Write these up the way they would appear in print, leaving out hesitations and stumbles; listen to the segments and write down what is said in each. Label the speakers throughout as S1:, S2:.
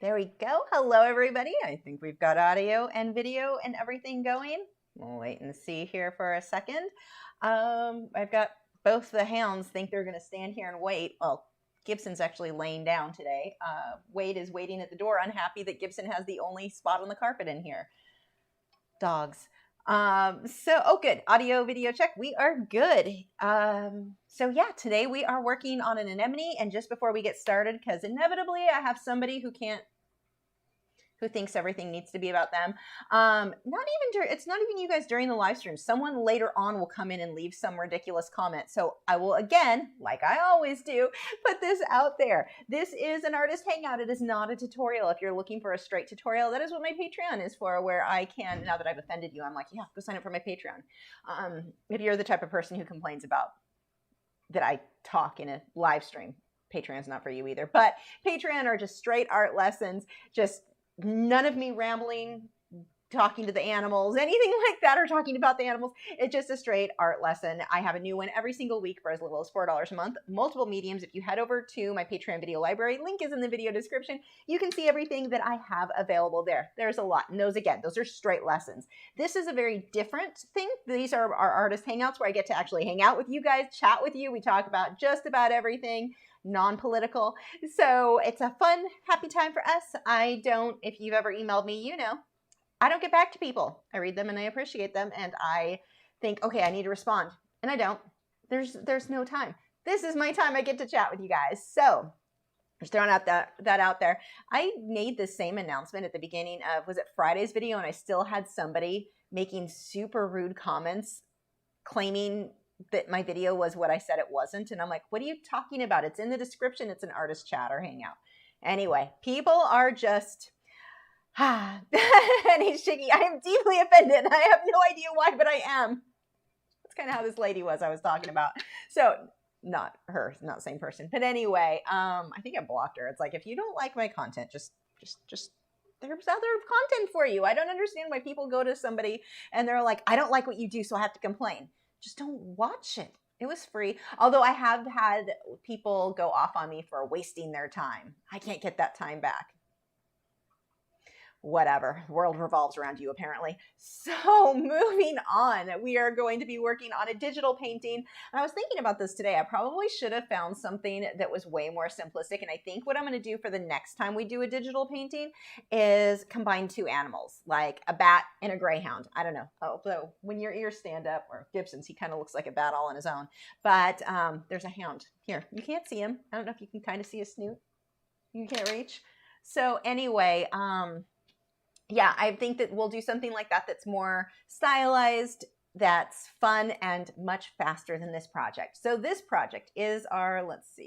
S1: There we go. Hello, everybody. I think we've got audio and video and everything going. We'll wait and see here for a second. I've got both the hounds think they're going to stand here and wait. Well, Gibson's actually laying down today. Wade is waiting at the door, unhappy that Gibson has the only spot on the carpet in here. Dogs. Good. Audio, video check. We are good. Today we are working on an anemone. And just before we get started, because inevitably I have somebody who thinks everything needs to be about them. It's not even you guys during the live stream. Someone later on will come in and leave some ridiculous comment. So I will, again, like I always do, put this out there. This is an artist hangout. It is not a tutorial. If you're looking for a straight tutorial, that is what my Patreon is for, where I can, now that I've offended you, I'm like, yeah, go sign up for my Patreon. If you're the type of person who complains about that I talk in a live stream, Patreon's not for you either. But Patreon are just straight art lessons, just none of me rambling, talking to the animals, anything like that, or talking about the animals. It's just a straight art lesson. I have a new one every single week for as little as $4 a month, multiple mediums. If you head over to my Patreon video library, link is in the video description, you can see everything that I have available there. There's a lot. And those are straight lessons. This is a very different thing. These are our artist hangouts where I get to actually hang out with you guys, chat with you. We talk about just about everything. Non-political. So it's a fun, happy time for us. If you've ever emailed me, you know, I don't get back to people. I read them and I appreciate them. And I think, okay, I need to respond. And I don't. There's no time. This is my time. I get to chat with you guys. So just throwing out that out there. I made the same announcement at the beginning of, was it Friday's video? And I still had somebody making super rude comments claiming that my video was what I said it wasn't. And I'm like, what are you talking about? It's in the description. It's an artist chat or hangout. Anyway, people are just, and he's shaking. I am deeply offended. I have no idea why, but I am. That's kind of how this lady was I was talking about. So not her, not the same person. But anyway, I think I blocked her. It's like, if you don't like my content, just there's other content for you. I don't understand why people go to somebody and they're like, I don't like what you do, so I have to complain. Just don't watch it. It was free. Although I have had people go off on me for wasting their time. I can't get that time back. Whatever. The world revolves around you, apparently. So moving on, we are going to be working on a digital painting. And I was thinking about this today. I probably should have found something that was way more simplistic. And I think what I'm going to do for the next time we do a digital painting is combine two animals, like a bat and a greyhound. I don't know. Although when your ears stand up, or Gibson's, he kind of looks like a bat all on his own. But there's a hound here. You can't see him. I don't know if you can kind of see his snoot. You can't reach. So anyway, yeah, I think that we'll do something like that that's more stylized, that's fun, and much faster than this project. So this project is our, let's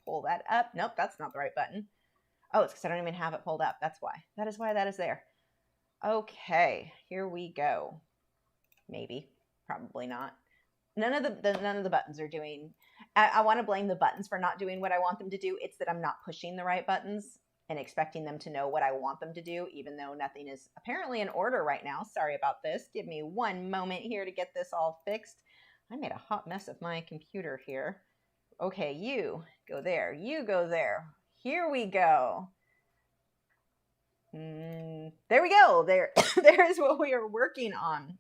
S1: pull that up. Nope, that's not the right button. Oh, it's because I don't even have it pulled up. That's why. That is why that is there. Okay, here we go. Maybe, probably not. None of the buttons are doing, I want to blame the buttons for not doing what I want them to do. It's that I'm not pushing the right buttons and expecting them to know what I want them to do, even though nothing is apparently in order right now. Sorry about this. Give me one moment here to get this all fixed. I made a hot mess of my computer here. Okay, you go there. You go there. Here we go. There we go. There's what we are working on.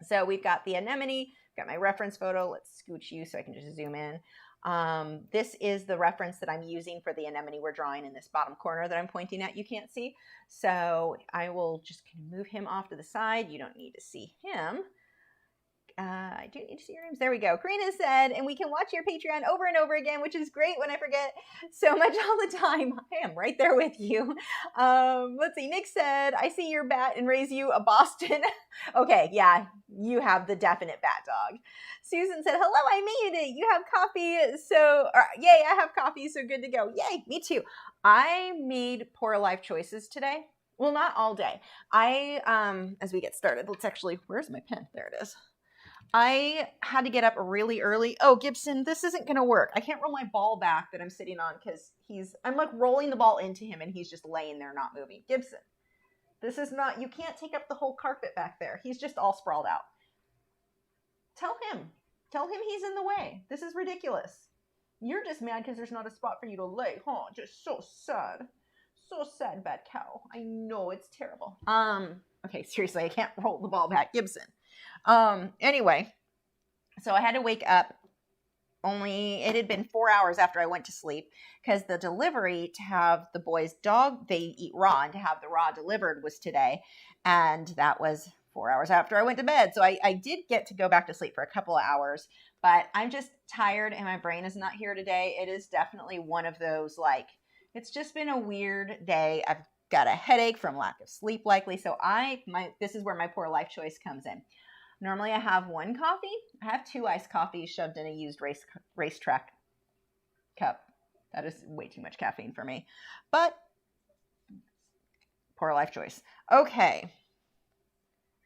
S1: So we've got the anemone, got my reference photo. Let's scooch you so I can just zoom in. This is the reference that I'm using for the anemone we're drawing in this bottom corner that I'm pointing at. You can't see. So I will just move him off to the side. You don't need to see him. I do need to see your names. There we go. Karina said, and we can watch your Patreon over and over again, which is great when I forget so much all the time. I am right there with you. Let's see. Nick said, I see your bat and raise you a Boston. Okay, yeah, you have the definite bat dog. Susan said, hello, I made it. You have coffee. Yay, I have coffee, so good to go. Yay, me too. I made poor life choices today. Well, not all day. As we get started, where's my pen? There it is. I had to get up really early. Oh, Gibson, this isn't going to work. I can't roll my ball back that I'm sitting on because I'm like rolling the ball into him and he's just laying there not moving. Gibson, this is not, you can't take up the whole carpet back there. He's just all sprawled out. Tell him he's in the way. This is ridiculous. You're just mad because there's not a spot for you to lay, huh? Just so sad. So sad, bad cow. I know, it's terrible. Okay, seriously, I can't roll the ball back. Gibson. Anyway, so I had to wake up. It had been 4 hours after I went to sleep because the delivery to have the boys' dog, they eat raw, and to have the raw delivered was today. And that was 4 hours after I went to bed. So I did get to go back to sleep for a couple of hours, but I'm just tired and my brain is not here today. It is definitely one of those, like, it's just been a weird day. I've got a headache from lack of sleep likely. So this is where my poor life choice comes in. Normally I have one coffee. I have 2 iced coffees shoved in a used racetrack cup. That is way too much caffeine for me. But poor life choice. Okay.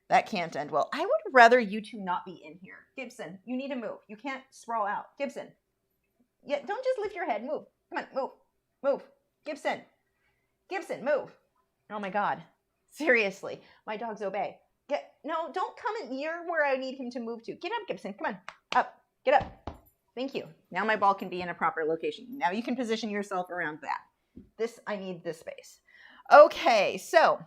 S1: That can't end well. I would rather you two not be in here. Gibson, you need to move. You can't sprawl out. Gibson. Yeah, don't just lift your head. Move. Come on, move. Move. Gibson. Gibson, move. Oh my God. Seriously. My dogs obey. No, don't come near where I need him to move to. Get up, Gibson. Come on. Up. Get up. Thank you. Now my ball can be in a proper location. Now you can position yourself around that. I need this space. Okay, so.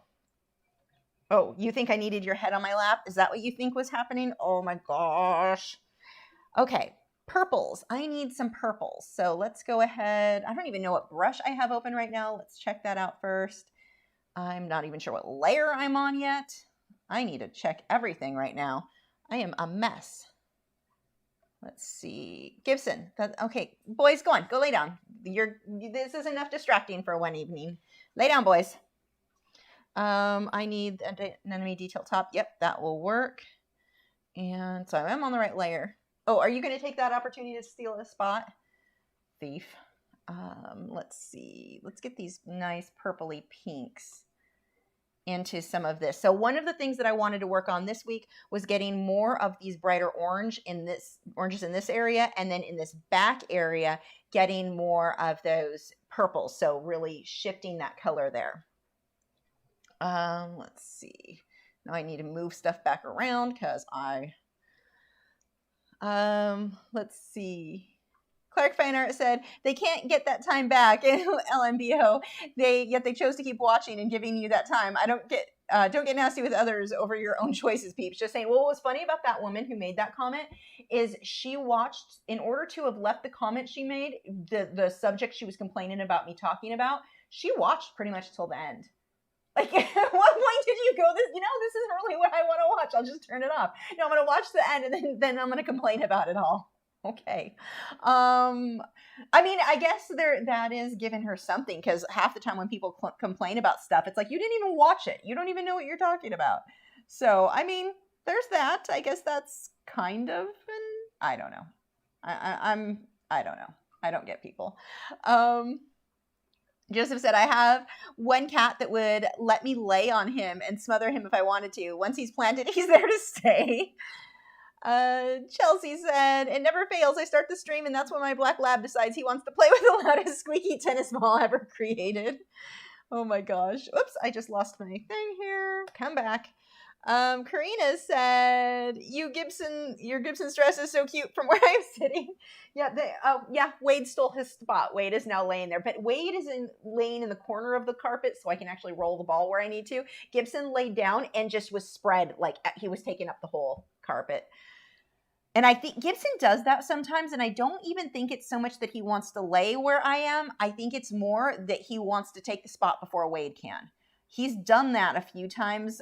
S1: Oh, you think I needed your head on my lap? Is that what you think was happening? Oh my gosh. Okay, purples. I need some purples. So let's go ahead. I don't even know what brush I have open right now. Let's check that out first. I'm not even sure what layer I'm on yet. I need to check everything right now. I am a mess. Let's see. Gibson. Okay, boys, go on. Go lay down. This is enough distracting for one evening. Lay down, boys. I need an enemy detail top. Yep, that will work. And so I'm on the right layer. Oh, are you going to take that opportunity to steal a spot? Thief. Let's see. Let's get these nice purpley pinks into some of this. So one of the things that I wanted to work on this week was getting more of these brighter oranges in this area, and then in this back area getting more of those purples. So really shifting that color there. Let's see. Now I need to move stuff back around because let's see. Clark Feinart said they can't get that time back in LMBO. Yet they chose to keep watching and giving you that time. I don't get nasty with others over your own choices, peeps. Just saying. Well, what was funny about that woman who made that comment is she watched, in order to have left the comment she made, the subject she was complaining about me talking about, she watched pretty much till the end. Like, at what point did you go, this isn't really what I want to watch. I'll just turn it off. No, I'm going to watch the end and then I'm going to complain about it all. Okay. I mean, I guess that is giving her something, because half the time when people complain about stuff, it's like, you didn't even watch it. You don't even know what you're talking about. So, I mean, there's that. I guess that's kind of, I don't know. I don't know. I don't get people. Joseph said, I have one cat that would let me lay on him and smother him if I wanted to. Once he's planted, he's there to stay. Chelsea said, it never fails. I start the stream and that's when my black lab decides he wants to play with the loudest squeaky tennis ball ever created. Oh my gosh. Oops, I just lost my thing here. Come back. Karina said, your Gibson stress is so cute from where I'm sitting. Yeah, Wade stole his spot. Wade is now laying there, but Wade is laying in the corner of the carpet so I can actually roll the ball where I need to. Gibson laid down and just was spread like he was taking up the whole carpet. And I think Gibson does that sometimes, and I don't even think it's so much that he wants to lay where I am. I think it's more that he wants to take the spot before Wade can. He's done that a few times.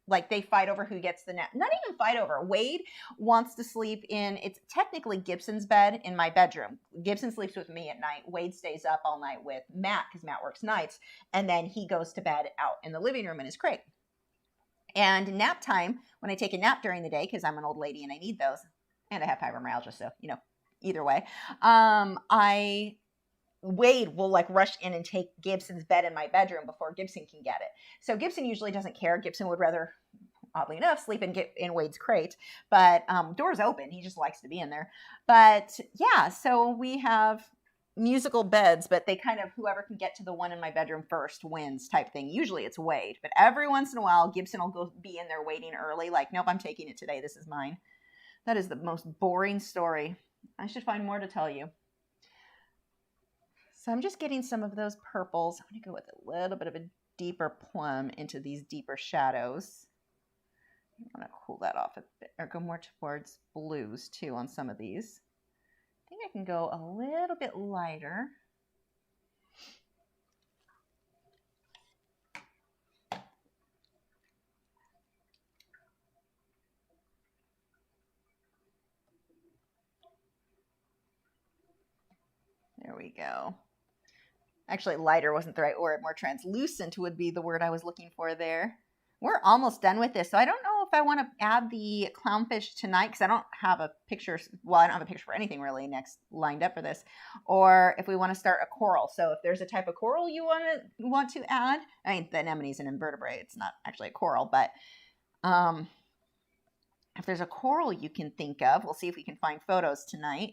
S1: Like they fight over who gets the nap. Not even fight over. Wade wants to sleep it's technically Gibson's bed in my bedroom. Gibson sleeps with me at night. Wade stays up all night with Matt because Matt works nights. And then he goes to bed out in the living room in his crate. And nap time, when I take a nap during the day, because I'm an old lady and I need those, and I have fibromyalgia, so, either way, Wade will like rush in and take Gibson's bed in my bedroom before Gibson can get it. So Gibson usually doesn't care. Gibson would rather, oddly enough, sleep in Wade's crate, but door's open. He just likes to be in there. But yeah, so we have musical beds, but they kind of, whoever can get to the one in my bedroom first wins type thing. Usually it's Wade, but every once in a while, Gibson will go be in there waiting early. Like, nope, I'm taking it today. This is mine. That is the most boring story. I should find more to tell you. So I'm just getting some of those purples. I'm going to go with a little bit of a deeper plum into these deeper shadows. I want to cool that off a bit, or go more towards blues too on some of these. I think I can go a little bit lighter. There we go. Actually, lighter wasn't the right word. More translucent would be the word I was looking for there. We're almost done with this, so I don't know if I want to add the clownfish tonight because I don't have a picture. Well, I don't have a picture for anything really next lined up for this, or if we want to start a coral. So if there's a type of coral you want to add, I mean, the anemone is an invertebrate. It's not actually a coral, but if there's a coral you can think of, we'll see if we can find photos tonight.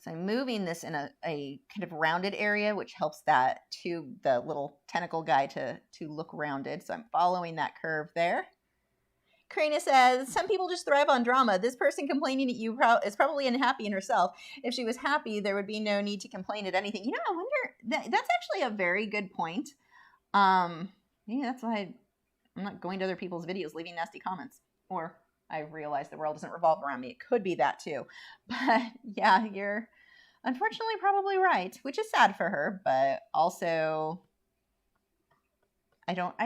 S1: So I'm moving this in a kind of rounded area, which helps that tube, the little tentacle guy, to look rounded. So I'm following that curve there. Karina says, some people just thrive on drama. This person complaining at you is probably unhappy in herself. If she was happy, there would be no need to complain at anything. You know, I wonder, that's actually a very good point. Yeah, that's why I'm not going to other people's videos leaving nasty comments. Or I realize the world doesn't revolve around me. It could be that too. But yeah, you're unfortunately probably right, which is sad for her, but also I don't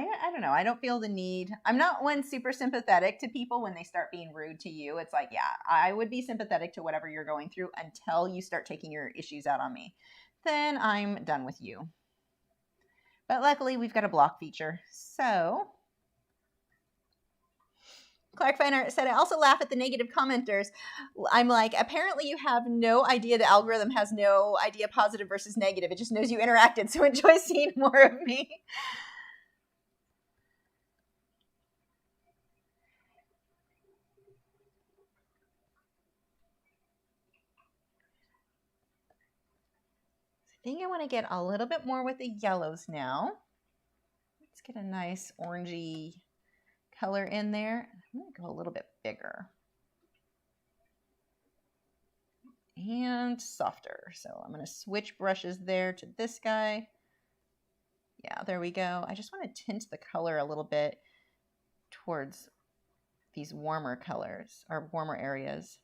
S1: know. I don't feel the need. I'm not one super sympathetic to people when they start being rude to you. It's like, yeah, I would be sympathetic to whatever you're going through until you start taking your issues out on me. Then I'm done with you. But luckily we've got a block feature. So Clark Feiner said, I also laugh at the negative commenters. I'm like, apparently you have no idea. The algorithm has no idea positive versus negative. It just knows you interacted. So enjoy seeing more of me. I think I want to get a little bit more with the yellows now. Let's get a nice orangey color in there. I'm going to go a little bit bigger and softer. So I'm going to switch brushes there to this guy. Yeah, there we go. I just want to tint the color a little bit towards these warmer colors or warmer areas.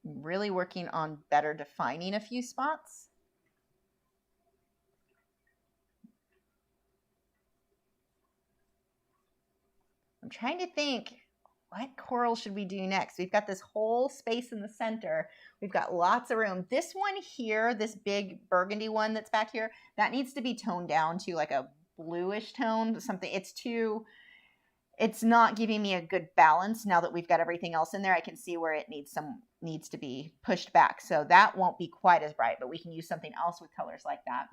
S1: I'm really working on better defining a few spots. I'm trying to think, what coral should we do next? We've got this whole space in the center. We've got lots of room. This one here, this big burgundy one that's back here, that needs to be toned down to like a bluish tone, something. It's not giving me a good balance. Now that we've got everything else in there, I can see where it needs to be pushed back. So that won't be quite as bright, but we can use something else with colors like that.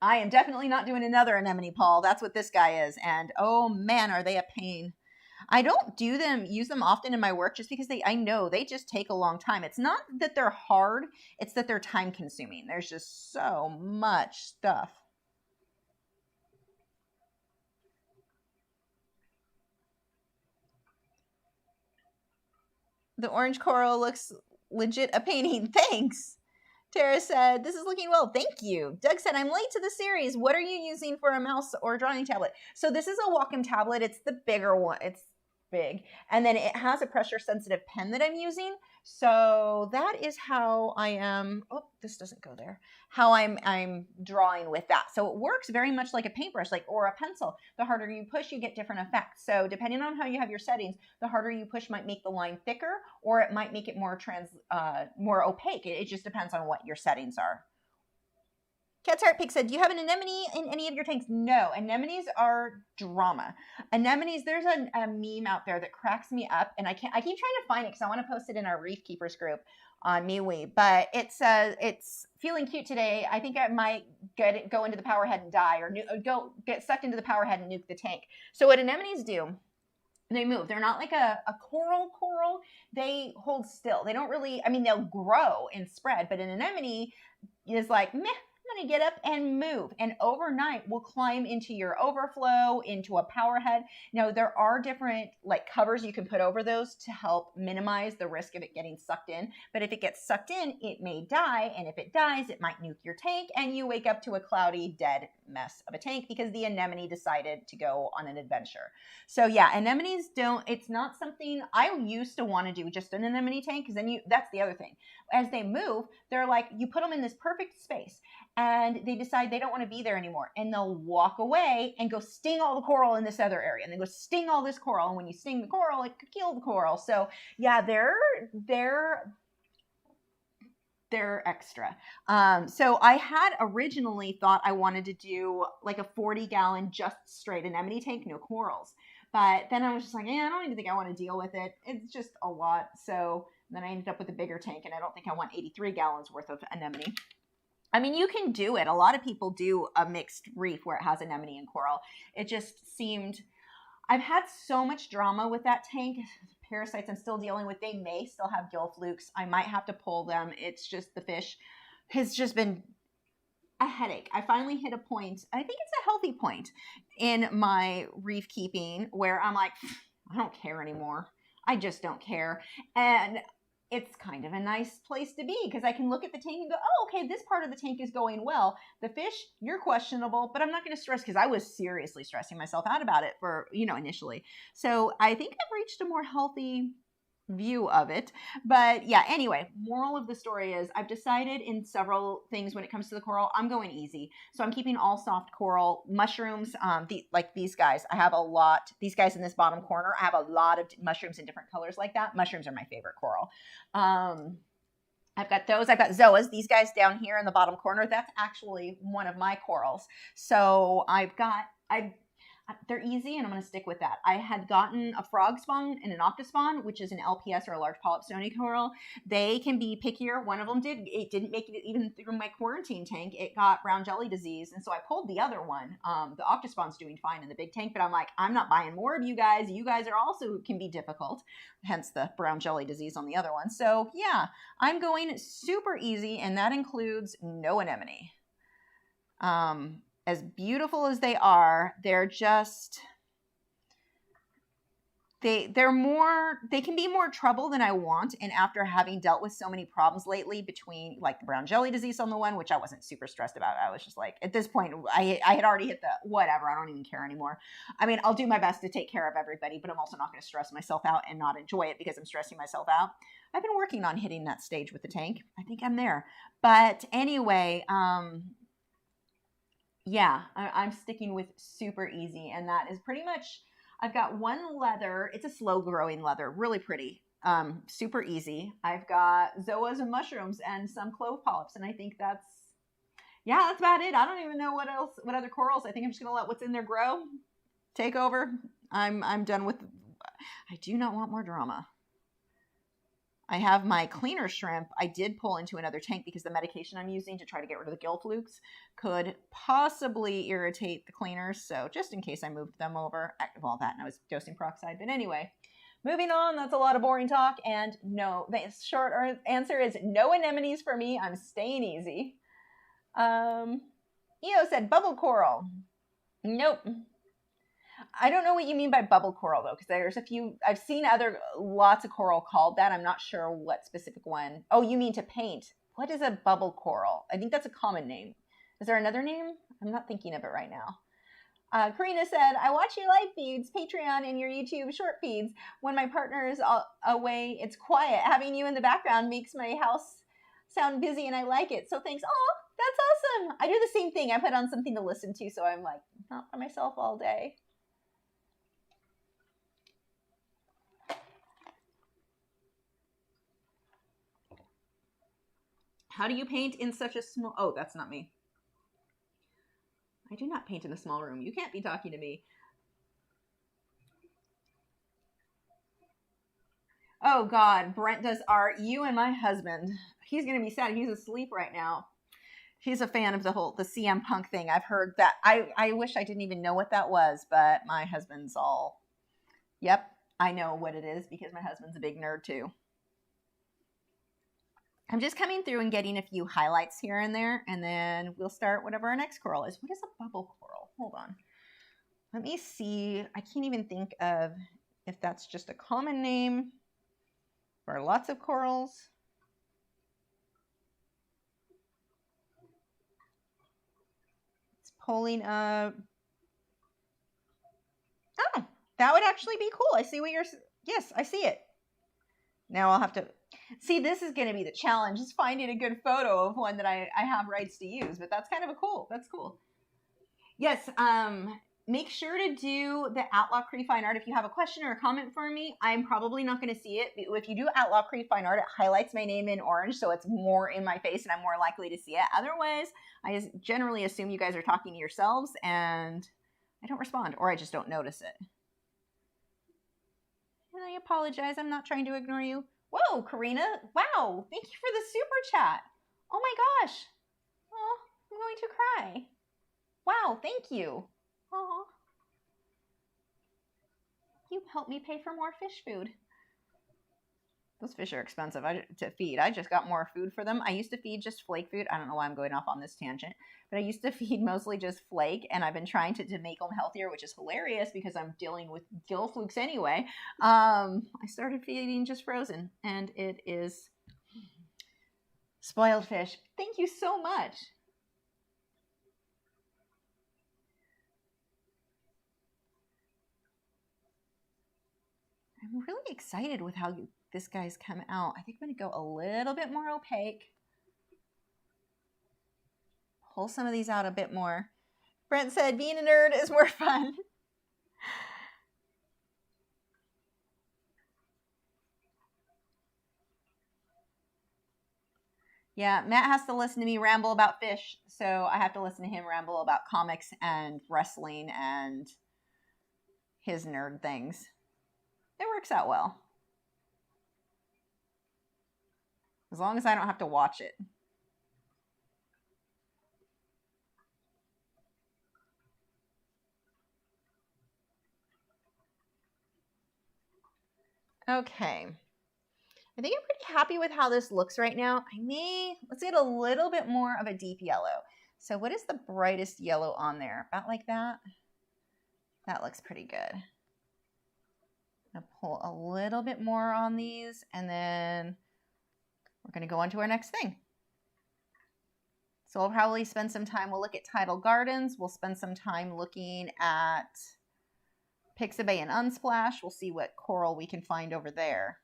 S1: I am definitely not doing another anemone, Paul. That's what this guy is. And oh man, are they a pain. I don't use them often in my work just because I know they just take a long time. It's not that they're hard, it's that they're time consuming. There's just so much stuff. The orange coral looks legit a painting. Thanks. Tara said, this is looking well. Thank you. Doug said, I'm late to the series. What are you using for a mouse or drawing tablet? So this is a Wacom tablet. It's the bigger one. It's big. And then it has a pressure sensitive pen that I'm using. So that is how I am. Oh, this doesn't go there. How I'm drawing with that. So it works very much like a paintbrush, or a pencil. The harder you push, you get different effects. So depending on how you have your settings, the harder you push might make the line thicker, or it might make it more opaque. It just depends on what your settings are. Cat's Heart Pig said, do you have an anemone in any of your tanks? No, anemones are drama. Anemones, there's a meme out there that cracks me up, and I keep trying to find it because I want to post it in our Reef Keepers group on MeWe, but it says, it's feeling cute today. I think I might go into the power head and die, or get sucked into the power head and nuke the tank. So what anemones do They move. They're not like a coral. They hold still. They don't really, I mean, they'll grow and spread, but an anemone is like, meh, I'm going to get up and move. And overnight will climb into your overflow, into a power head. Now, there are different like covers you can put over those to help minimize the risk of it getting sucked in. But if it gets sucked in, it may die. And if it dies, it might nuke your tank and you wake up to a cloudy, dead mess of a tank because the anemone decided to go on an adventure. So yeah, anemones don't, it's not something I used to want to do just an anemone tank because then that's the other thing. As they move, they're like, you put them in this perfect space and they decide they don't want to be there anymore. And they'll walk away and go sting all the coral in this other area. And then go sting all this coral. And when you sting the coral, it could kill the coral. So yeah, they're extra. So I had originally thought I wanted to do like a 40-gallon just straight anemone tank, no corals. But then I was just like, I don't even think I want to deal with it. It's just a lot. So then I ended up with a bigger tank, and I don't think I want 83 gallons worth of anemone. I mean, you can do it. A lot of people do a mixed reef where it has anemone and coral. It just seemed, I've had so much drama with that tank. Parasites I'm still dealing with. They may still have gill flukes. I might have to pull them. It's just the fish has just been a headache. I finally hit a point, I think it's a healthy point in my reef keeping where I'm like, I don't care anymore. I just don't care. And it's kind of a nice place to be because I can look at the tank and go, oh, okay, this part of the tank is going well. The fish, you're questionable, but I'm not going to stress because I was seriously stressing myself out about it for, initially. So I think I've reached a more healthy view of it. But yeah, anyway, moral of the story is I've decided in several things when it comes to the coral, I'm going easy. So I'm keeping all soft coral. Mushrooms, like these guys, I have a lot. These guys in this bottom corner, I have a lot of mushrooms in different colors like that. Mushrooms are my favorite coral. I've got those. I've got zoas. These guys down here in the bottom corner, that's actually one of my corals. So they're easy, and I'm going to stick with that. I had gotten a frog spawn and an octospawn, which is an LPS or a large polyp stony coral. They can be pickier. One of them it didn't make it even through my quarantine tank. It got brown jelly disease, and so I pulled the other one. The octospawn's doing fine in the big tank, but I'm like, I'm not buying more of you guys. You guys are also can be difficult, hence the brown jelly disease on the other one. So yeah, I'm going super easy, and that includes no anemone. As beautiful as they are, they're just, they can be more trouble than I want. And after having dealt with so many problems lately between like the brown jelly disease on the one, which I wasn't super stressed about. I was just like, at this point, I had already hit the whatever. I don't even care anymore. I mean, I'll do my best to take care of everybody, but I'm also not going to stress myself out and not enjoy it because I'm stressing myself out. I've been working on hitting that stage with the tank. I think I'm there. But anyway, yeah, I'm sticking with super easy, and that is pretty much, I've got one leather. It's a slow growing leather, really pretty, super easy. I've got zoas and mushrooms and some clove polyps, and I think that's about it. I don't even know what other corals. I think I'm just going to let what's in there grow, take over. I'm done with, I do not want more drama. I have my cleaner shrimp. I did pull into another tank because the medication I'm using to try to get rid of the gill flukes could possibly irritate the cleaners. So just in case I moved them over, well, that and I was dosing peroxide. But anyway, moving on. That's a lot of boring talk. And no, the short answer is no anemones for me. I'm staying easy. EO said bubble coral. Nope. I don't know what you mean by bubble coral though, because there's a few, I've seen lots of coral called that. I'm not sure what specific one. Oh, you mean to paint. What is a bubble coral? I think that's a common name. Is there another name? I'm not thinking of it right now. Karina said, I watch your live feeds, Patreon, and your YouTube short feeds. When my partner is away, it's quiet. Having you in the background makes my house sound busy, and I like it. So thanks. Oh, that's awesome. I do the same thing. I put on something to listen to, so I'm like, not by myself all day. How do you paint in such a small... Oh, that's not me. I do not paint in a small room. You can't be talking to me. Oh, God. Brent does art. You and my husband. He's going to be sad. He's asleep right now. He's a fan of the CM Punk thing. I've heard that. I wish I didn't even know what that was, but my husband's all... Yep. I know what it is because my husband's a big nerd too. I'm just coming through and getting a few highlights here and there, and then we'll start whatever our next coral is. What is a bubble coral? Hold on. Let me see. I can't even think of if that's just a common name for lots of corals. It's pulling up. Oh, that would actually be cool. I see what you're, yes, I see it. Now I'll have to, see, this is going to be the challenge, is finding a good photo of one that I have rights to use, but that's kind of a cool, that's cool. Yes, make sure to do the @Lachri Fine Art if you have a question or a comment for me. I'm probably not going to see it. If you do @Lachri Fine Art, it highlights my name in orange, so it's more in my face and I'm more likely to see it. Otherwise, I just generally assume you guys are talking to yourselves and I don't respond, or I just don't notice it. And I apologize. I'm not trying to ignore you. Whoa, Karina. Wow. Thank you for the super chat. Oh my gosh. Oh, I'm going to cry. Wow. Thank you. Oh, you helped me pay for more fish food. Those fish are expensive to feed. I just got more food for them. I used to feed just flake food. I don't know why I'm going off on this tangent, but I used to feed mostly just flake, and I've been trying to make them healthier, which is hilarious because I'm dealing with gill flukes anyway. I started feeding just frozen, and it is spoiled fish. Thank you so much. I'm really excited with how this guy's come out. I think I'm going to go a little bit more opaque. Pull some of these out a bit more. Brent said, being a nerd is more fun. Yeah, Matt has to listen to me ramble about fish, so I have to listen to him ramble about comics and wrestling and his nerd things. It works out well. As long as I don't have to watch it. Okay. I think I'm pretty happy with how this looks right now. Let's get a little bit more of a deep yellow. So what is the brightest yellow on there? About like that? That looks pretty good. I'm gonna pull a little bit more on these, and then we're gonna go on to our next thing. So we'll probably spend some time, we'll look at tidal gardens, we'll spend some time looking at Pixabay and Unsplash. We'll see what coral we can find over there.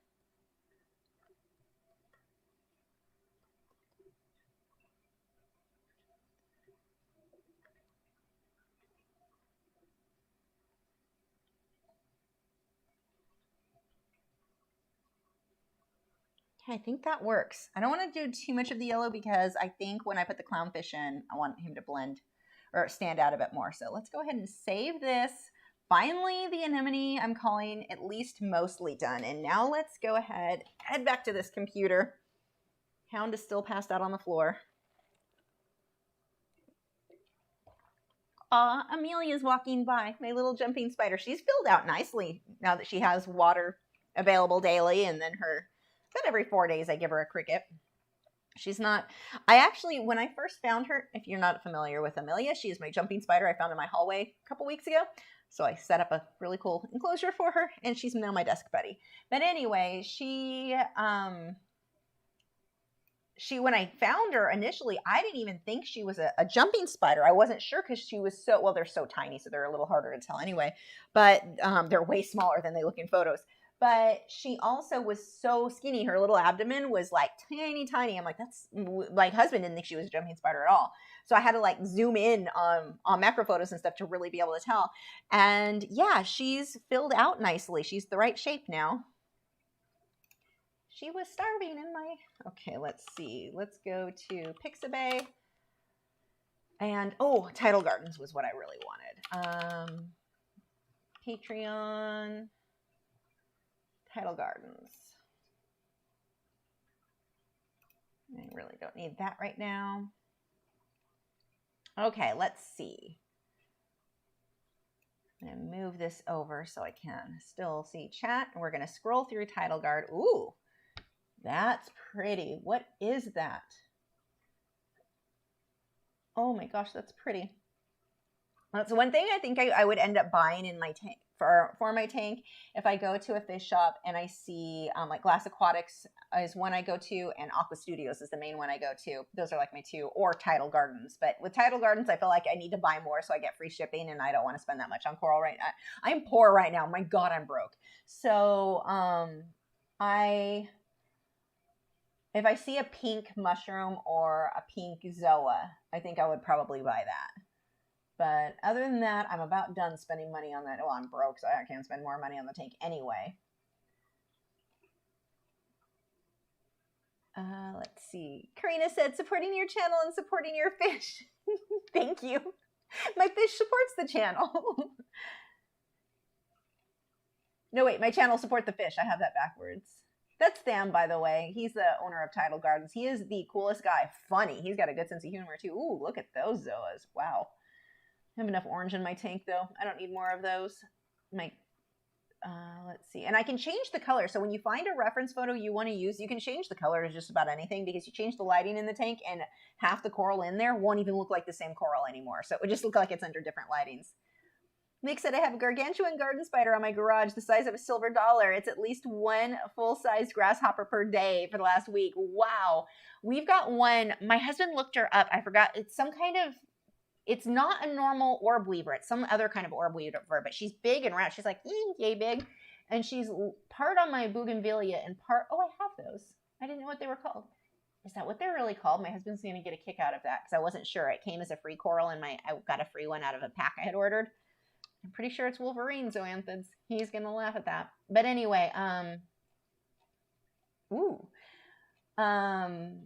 S1: Okay, I think that works. I don't want to do too much of the yellow because I think when I put the clownfish in, I want him to blend or stand out a bit more. So let's go ahead and save this. Finally, the anemone I'm calling at least mostly done. And now let's go ahead, head back to this computer. Hound is still passed out on the floor. Amelia's walking by, my little jumping spider. She's filled out nicely now that she has water available daily, and then about every 4 days I give her a cricket. She's not, I actually, when I first found her, if you're not familiar with Amelia, she is my jumping spider I found in my hallway a couple weeks ago. So I set up a really cool enclosure for her, and she's now my desk buddy. But anyway, when I found her initially, I didn't even think she was a jumping spider. I wasn't sure because she was well, they're so tiny, so they're a little harder to tell anyway. But they're way smaller than they look in photos. But she also was so skinny. Her little abdomen was like tiny, tiny. I'm like, my husband didn't think she was a jumping spider at all. So I had to like zoom in on macro photos and stuff to really be able to tell. And yeah, she's filled out nicely. She's the right shape now. She was starving in my... Okay, let's see. Let's go to Pixabay. And, Tidal Gardens was what I really wanted. Patreon. Tidal Gardens. I really don't need that right now. Okay, let's see. I'm going to move this over so I can still see chat. And we're going to scroll through title guard. Ooh, that's pretty. What is that? Oh my gosh, that's pretty. That's one thing I think I would end up buying in my tank for my tank. If I go to a fish shop and I see like Glass Aquatics is one I go to, and Aqua Studios is the main one I go to. Those are like my two, or Tidal Gardens. But with Tidal Gardens, I feel like I need to buy more so I get free shipping, and I don't want to spend that much on coral right now. I'm poor right now. My God, I'm broke. So if I see a pink mushroom or a pink zoa, I think I would probably buy that. But other than that, I'm about done spending money on that. Well, I'm broke, so I can't spend more money on the tank anyway. Let's see. Karina said, supporting your channel and supporting your fish. Thank you. My fish supports the channel. No, wait, my channel support the fish. I have that backwards. That's Sam, by the way. He's the owner of Tidal Gardens. He is the coolest guy. Funny. He's got a good sense of humor, too. Ooh, look at those zoas. Wow. I have enough orange in my tank, though. I don't need more of those. Let's see. And I can change the color. So when you find a reference photo you want to use, you can change the color to just about anything, because you change the lighting in the tank and half the coral in there won't even look like the same coral anymore. So it would just look like it's under different lightings. Nick said, I have a gargantuan garden spider on my garage the size of a silver dollar. It's at least one full-size grasshopper per day for the last week. Wow. We've got one. My husband looked her up. I forgot. It's some kind of, it's not a normal orb weaver. It's some other kind of orb weaver, but she's big and round. She's like, yay big. And she's part on my bougainvillea and part, oh, I have those. I didn't know what they were called. Is that what they're really called? My husband's going to get a kick out of that because I wasn't sure. It came as a free coral, and I got a free one out of a pack I had ordered. I'm pretty sure it's Wolverine zoanthids. He's going to laugh at that. But anyway, where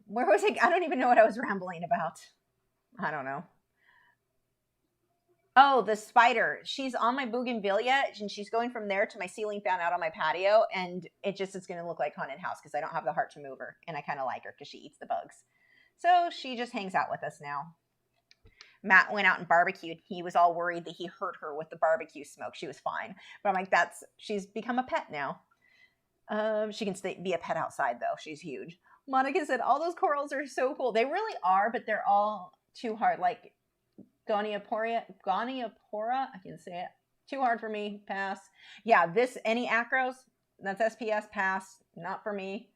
S1: was I? I don't even know what I was rambling about. I don't know. Oh, the spider. She's on my bougainvillea, and she's going from there to my ceiling fan out on my patio, and it just is going to look like haunted house because I don't have the heart to move her, and I kind of like her because she eats the bugs. So she just hangs out with us now. Matt went out and barbecued. He was all worried that he hurt her with the barbecue smoke. She was fine. But I'm like, she's become a pet now. She can be a pet outside, though. She's huge. Monica said, all those corals are so cool. They really are, but they're all too hard. Like Goniopora, I can say it. Too hard for me. Pass. Yeah, any acros, that's SPS. Pass. Not for me.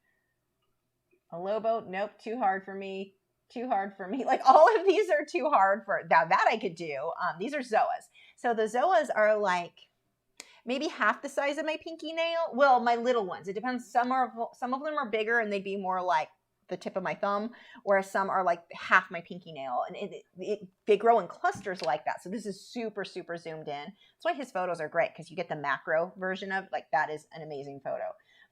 S1: A Lobo, nope. Too hard for me. Too hard for me. Like, all of these are too hard for that I could do. These are zoas. So the zoas are like maybe half the size of my pinky nail. Well, my little ones. It depends. Some of them are bigger and they'd be more like the tip of my thumb, whereas some are like half my pinky nail, and they grow in clusters like that. So this is super, super zoomed in. That's why his photos are great, because you get the macro version of, like, that is an amazing photo.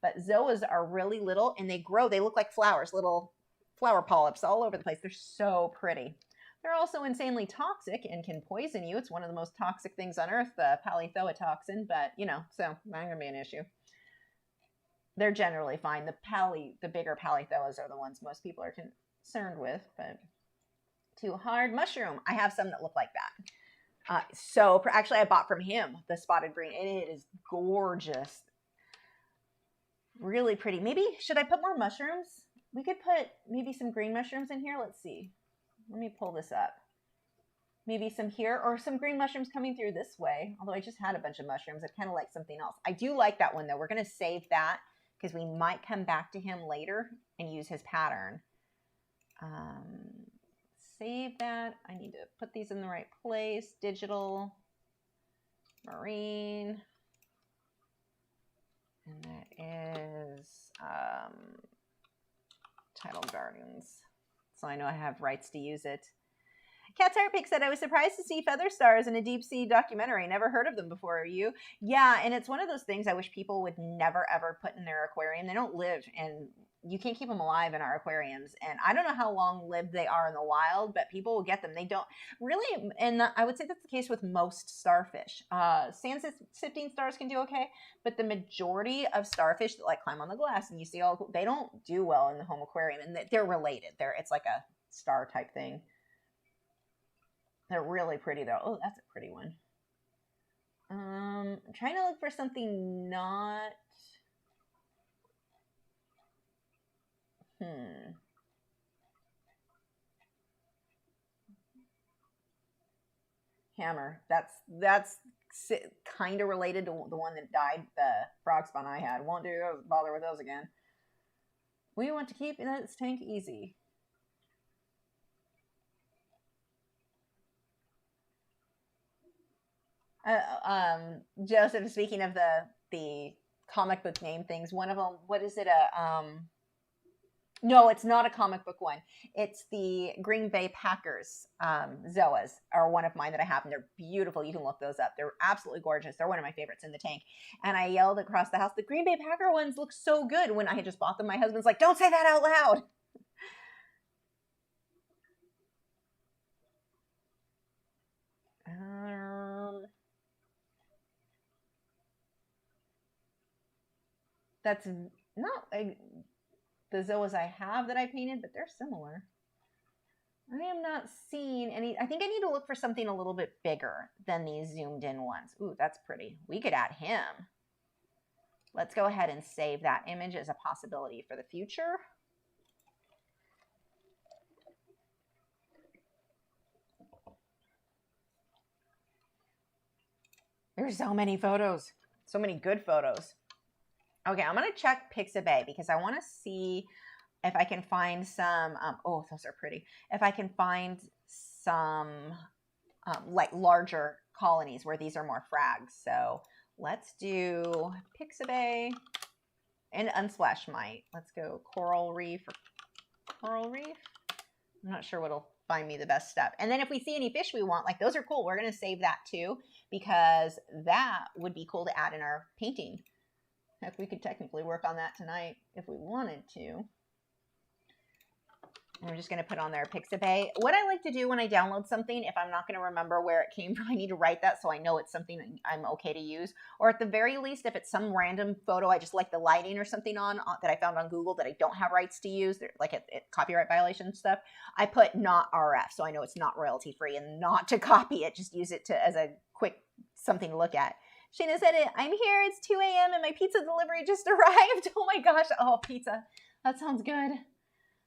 S1: But zoas are really little and they grow. They look like flowers, little flower polyps all over the place. They're so pretty. They're also insanely toxic and can poison you. It's one of the most toxic things on earth, the polythoatoxin, but so not gonna be an issue. They're generally fine. The bigger polythoas are the ones most people are concerned with, but too hard. Mushroom. I have some that look like that. Actually, I bought from him the spotted green, and it is gorgeous. Really pretty. Maybe, should I put more mushrooms? We could put maybe some green mushrooms in here. Let's see. Let me pull this up. Maybe some here, or some green mushrooms coming through this way. Although I just had a bunch of mushrooms. I kind of like something else. I do like that one, though. We're going to save that because we might come back to him later and use his pattern. Save that. I need to put these in the right place. Digital, marine. And that is Tidal Gardens. So I know I have rights to use it. Cat's Heart Pick said, I was surprised to see feather stars in a deep sea documentary. Never heard of them before. Are you? Yeah, and it's one of those things I wish people would never, ever put in their aquarium. They don't live, and you can't keep them alive in our aquariums. And I don't know how long lived they are in the wild, but people will get them. They don't really, and I would say that's the case with most starfish. Sand-sifting stars can do okay, but the majority of starfish that like climb on the glass and you see they don't do well in the home aquarium, and they're related. It's like a star type thing. They're really pretty, though. Oh, that's a pretty one. I'm trying to look for something not... Hammer. That's kind of related to the one that died, the frog spawn I had. Won't bother with those again. We want to keep this tank easy. Joseph, speaking of the comic book name things, one of them, what is it? No, it's not a comic book one. It's the Green Bay Packers. Zoas are one of mine that I have, and they're beautiful. You can look those up. They're absolutely gorgeous. They're one of my favorites in the tank. And I yelled across the house, the Green Bay Packer ones look so good. When I had just bought them, my husband's like, don't say that out loud. That's not the Zoas I have that I painted, but they're similar. I am not seeing any. I think I need to look for something a little bit bigger than these zoomed in ones. Ooh, that's pretty. We could add him. Let's go ahead and save that image as a possibility for the future. There's so many photos. So many good photos. Okay, I'm going to check Pixabay because I want to see if I can find some, oh, those are pretty. If I can find some like larger colonies where these are more frags. So let's do Pixabay and Unsplash might. Let's go Coral Reef or Coral Reef. I'm not sure what'll find me the best stuff. And then if we see any fish we want, like those are cool. We're going to save that too because that would be cool to add in our painting. Heck, we could technically work on that tonight if we wanted to. And we're just going to put on there Pixabay. What I like to do when I download something, if I'm not going to remember where it came from, I need to write that so I know it's something I'm okay to use. Or at the very least, if it's some random photo I just like the lighting or something on that I found on Google that I don't have rights to use, like a copyright violation stuff, I put not RF so I know it's not royalty free and not to copy it. Just use it as a quick something to look at. Shayna said it. I'm here. It's 2 a.m. and my pizza delivery just arrived. Oh my gosh. Oh, pizza. That sounds good.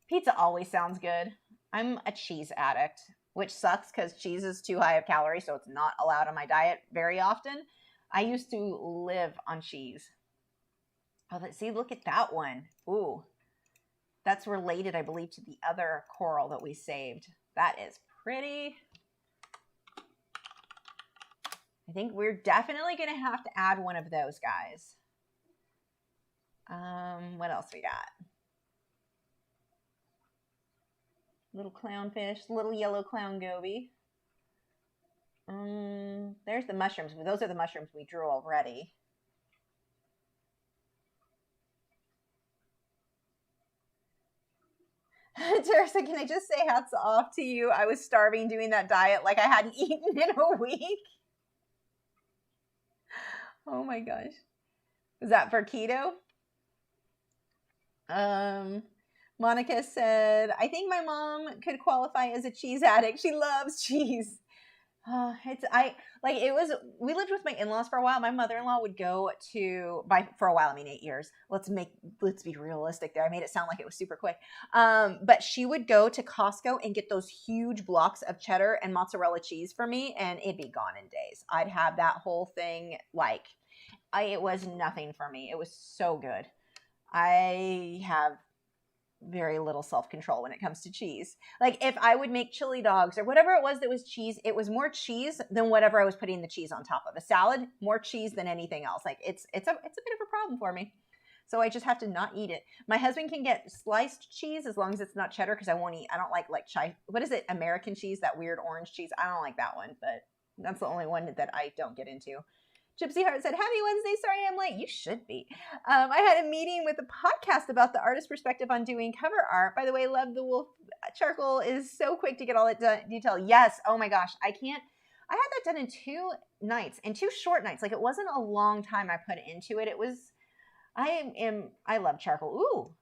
S1: Pizza always sounds good. I'm a cheese addict, which sucks because cheese is too high of calories, so it's not allowed on my diet very often. I used to live on cheese. Oh, let's see. Look at that one. Ooh. That's related, I believe, to the other coral that we saved. That is pretty. I think we're definitely going to have to add one of those guys. What else we got? Little clownfish, little yellow clown goby. There's the mushrooms. Those are the mushrooms we drew already. Teresa, can I just say hats off to you? I was starving doing that diet like I hadn't eaten in a week. Oh my gosh. Was that for keto? Monica said, I think my mom could qualify as a cheese addict. She loves cheese. We lived with my in-laws for a while. My mother-in-law would go for a while, I mean 8 years. Let's be realistic there. I made it sound like it was super quick. But she would go to Costco and get those huge blocks of cheddar and mozzarella cheese for me, and it'd be gone in days. I'd have that whole thing it was nothing for me. It was so good. I have very little self-control when it comes to cheese. Like if I would make chili dogs or whatever it was that was cheese, it was more cheese than whatever I was putting the cheese on top of. A salad, more cheese than anything else. Like it's a bit of a problem for me. So I just have to not eat it. My husband can get sliced cheese as long as it's not cheddar because I don't like what is it? American cheese, that weird orange cheese. I don't like that one, but that's the only one that I don't get into. Gypsy Heart said, happy Wednesday. Sorry I'm late. You should be. I had a meeting with a podcast about the artist perspective on doing cover art. By the way, love the wolf charcoal is so quick to get all that detail. Yes. Oh my gosh. I had that done in 2 nights, in 2 short nights. Like it wasn't a long time I put into it. I love charcoal. Ooh,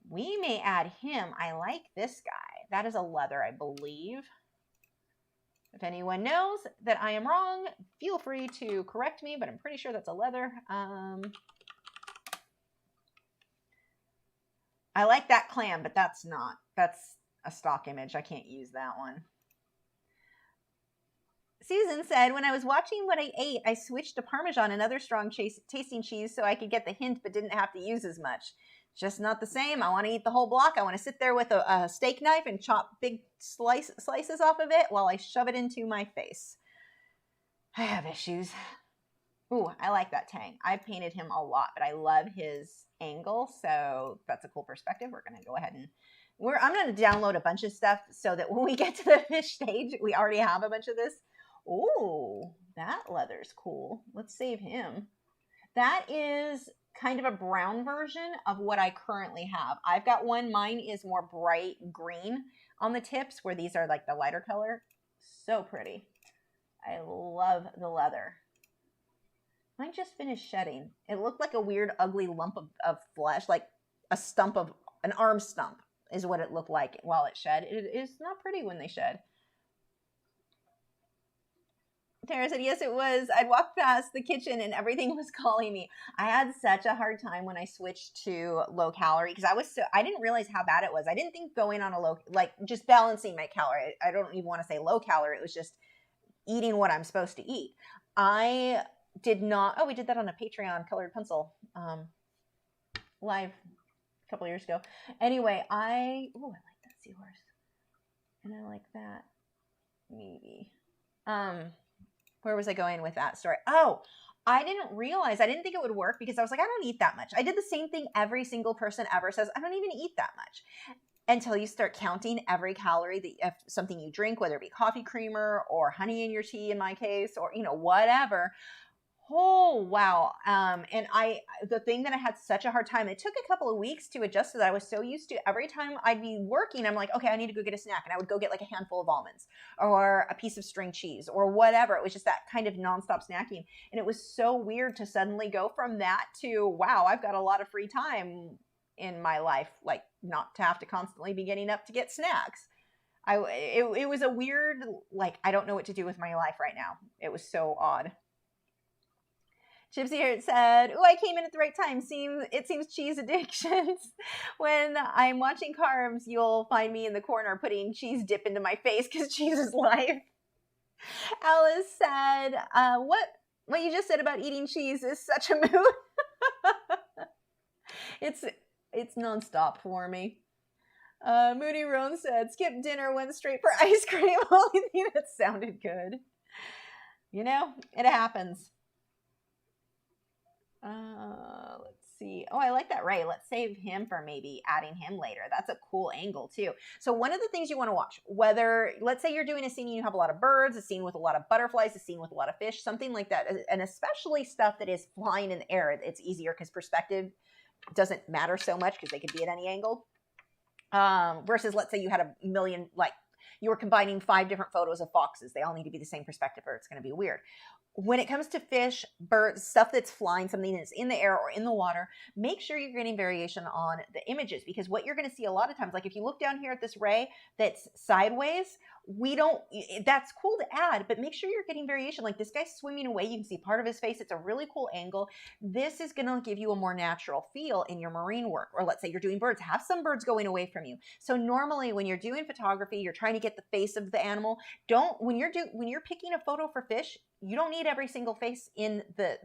S1: we may add him. I like this guy. That is a leather, I believe. If anyone knows that I am wrong, feel free to correct me, but I'm pretty sure that's a leather. I like that clam, but that's not. That's a stock image. I can't use that one. Susan said, when I was watching what I ate, I switched to Parmesan, another strong tasting cheese, so I could get the hint but didn't have to use as much. Just not the same. I want to eat the whole block. I want to sit there with a steak knife and chop big slices off of it while I shove it into my face. I have issues. Ooh, I like that Tang. I painted him a lot, but I love his angle, so that's a cool perspective. We're going to go ahead and I'm going to download a bunch of stuff so that when we get to the fish stage, we already have a bunch of this. Ooh, that leather's cool. Let's save him. That is kind of a brown version of what I currently have. I've got one. Mine is more bright green on the tips, where these are like the lighter color. So pretty. I love the leather. Mine just finished shedding. It looked like a weird, ugly lump of flesh, like a stump of an arm stump is what it looked like while it shed. It is not pretty when they shed. Tara said, yes, it was. I'd walk past the kitchen and everything was calling me. I had such a hard time when I switched to low calorie because I didn't realize how bad it was. I didn't think going on a low, like just balancing my calorie. I don't even want to say low calorie. It was just eating what I'm supposed to eat. I did not. Oh, we did that on a Patreon colored pencil live a couple years ago. Anyway, I like that seahorse. And I like that. Maybe. Where was I going with that story? Oh, I didn't think it would work because I was like, I don't eat that much. I did the same thing every single person ever says. I don't even eat that much until you start counting every calorie that something you drink, whether it be coffee creamer or honey in your tea in my case, or, whatever. Oh, wow. And the thing that I had such a hard time, it took a couple of weeks to adjust to that. I was so used to every time I'd be working, I'm like, okay, I need to go get a snack. And I would go get like a handful of almonds or a piece of string cheese or whatever. It was just that kind of nonstop snacking. And it was so weird to suddenly go from that to, wow, I've got a lot of free time in my life, like not to have to constantly be getting up to get snacks. It was a weird, like, I don't know what to do with my life right now. It was so odd. Gypsy Heart said, oh, I came in at the right time. It seems cheese addictions. When I'm watching carbs, you'll find me in the corner putting cheese dip into my face because cheese is life. Alice said, what you just said about eating cheese is such a mood. It's nonstop for me. Moody Roan said, skip dinner, went straight for ice cream. Only thing that sounded good. It happens. Let's see. Oh, I like that Ray. Let's save him for maybe adding him later. That's a cool angle too. So one of the things you want to watch, whether, let's say you're doing a scene and you have a lot of birds, a scene with a lot of butterflies, a scene with a lot of fish, something like that. And especially stuff that is flying in the air. It's easier because perspective doesn't matter so much because they could be at any angle. Versus let's say you had a million, like you were combining 5 different photos of foxes. They all need to be the same perspective or it's going to be weird. When it comes to fish, birds, stuff that's flying, something that's in the air or in the water, make sure you're getting variation on the images, because what you're going to see a lot of times, like if you look down here at this ray that's sideways, that's cool to add, but make sure you're getting variation. Like this guy's swimming away. You can see part of his face. It's a really cool angle. This is going to give you a more natural feel in your marine work. Or let's say you're doing birds, have some birds going away from you. So normally when you're doing photography, you're trying to get the face of the animal. When you're picking a photo for fish, you don't need every single face in the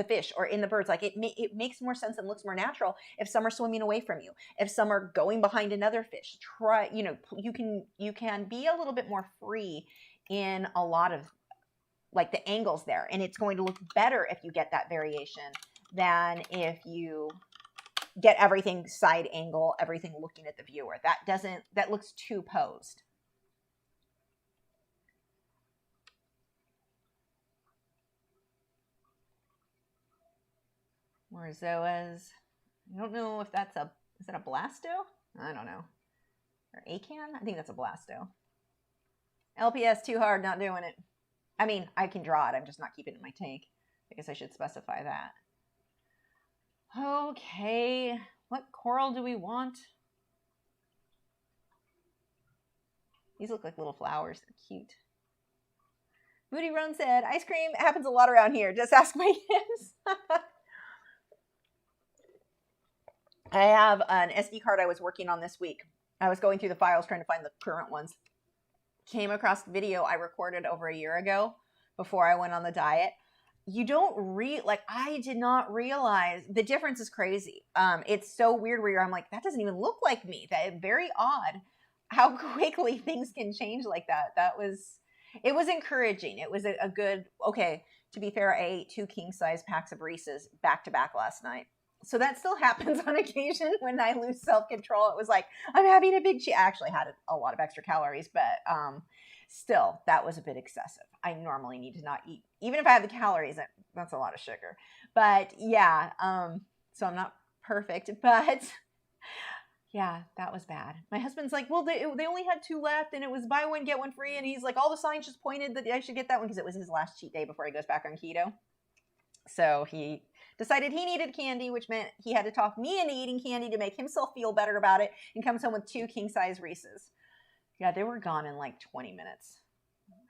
S1: fish or in the birds. Like it makes more sense and looks more natural if some are swimming away from you, if some are going behind another fish. You can be a little bit more free in a lot of like the angles there, and it's going to look better if you get that variation than if you get everything side angle, everything looking at the viewer. That looks too posed. More Zoas. I don't know if is that a Blasto? I don't know. Or Acan? I think that's a Blasto. LPS too hard, not doing it. I mean, I can draw it. I'm just not keeping it in my tank. I guess I should specify that. Okay. What coral do we want? These look like little flowers. They're cute. Moody Run said, ice cream happens a lot around here. Just ask my kids. I have an SD card I was working on this week. I was going through the files trying to find the current ones. Came across the video I recorded over a year ago before I went on the diet. You don't I did not realize the difference is crazy. It's so weird where I'm like, that doesn't even look like me. That is very odd how quickly things can change like that. It was encouraging. It was a good, okay, to be fair, I ate 2 king size packs of Reese's back to back last night. So that still happens on occasion when I lose self-control. It was like, I'm having a big cheat. I actually had a lot of extra calories, but still, that was a bit excessive. I normally need to not eat. Even if I have the calories, that's a lot of sugar. But yeah, so I'm not perfect. But yeah, that was bad. My husband's like, well, they only had 2 left, and it was buy one, get one free. And he's like, all the signs just pointed that I should get that one because it was his last cheat day before he goes back on keto. So he decided he needed candy, which meant he had to talk me into eating candy to make himself feel better about it, and comes home with 2 king-size Reese's. Yeah, they were gone in like 20 minutes.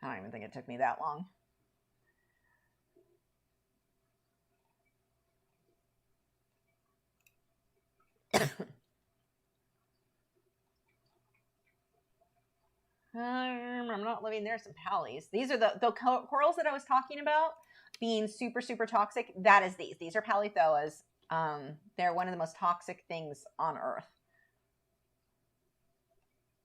S1: I don't even think it took me that long. I'm not living there. Some pallies. These are the corals that I was talking about being super, super toxic. That is these. These are palithoas. They're one of the most toxic things on Earth.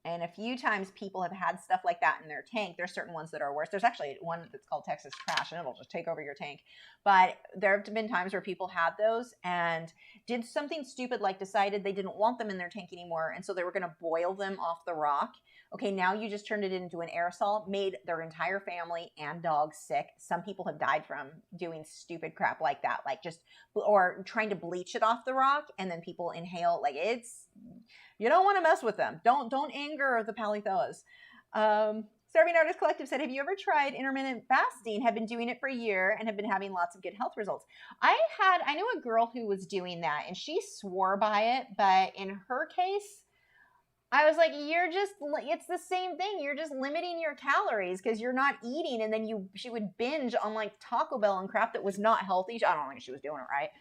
S1: And a few times people have had stuff like that in their tank. There's certain ones that are worse. There's actually one that's called Texas Trash, and it'll just take over your tank. But there have been times where people had those and did something stupid, like decided they didn't want them in their tank anymore, and so they were going to boil them off the rock. Okay, now you just turned it into an aerosol, made their entire family and dogs sick. Some people have died from doing stupid crap like that, or trying to bleach it off the rock, and then people inhale. You don't want to mess with them. Don't anger the palithoas. Serving Artist Collective said, have you ever tried intermittent fasting? Have been doing it for a year and have been having lots of good health results. I knew a girl who was doing that, and she swore by it, but in her case, I was like, it's the same thing. You're just limiting your calories because you're not eating. And then she would binge on like Taco Bell and crap that was not healthy. I don't think she was doing it right,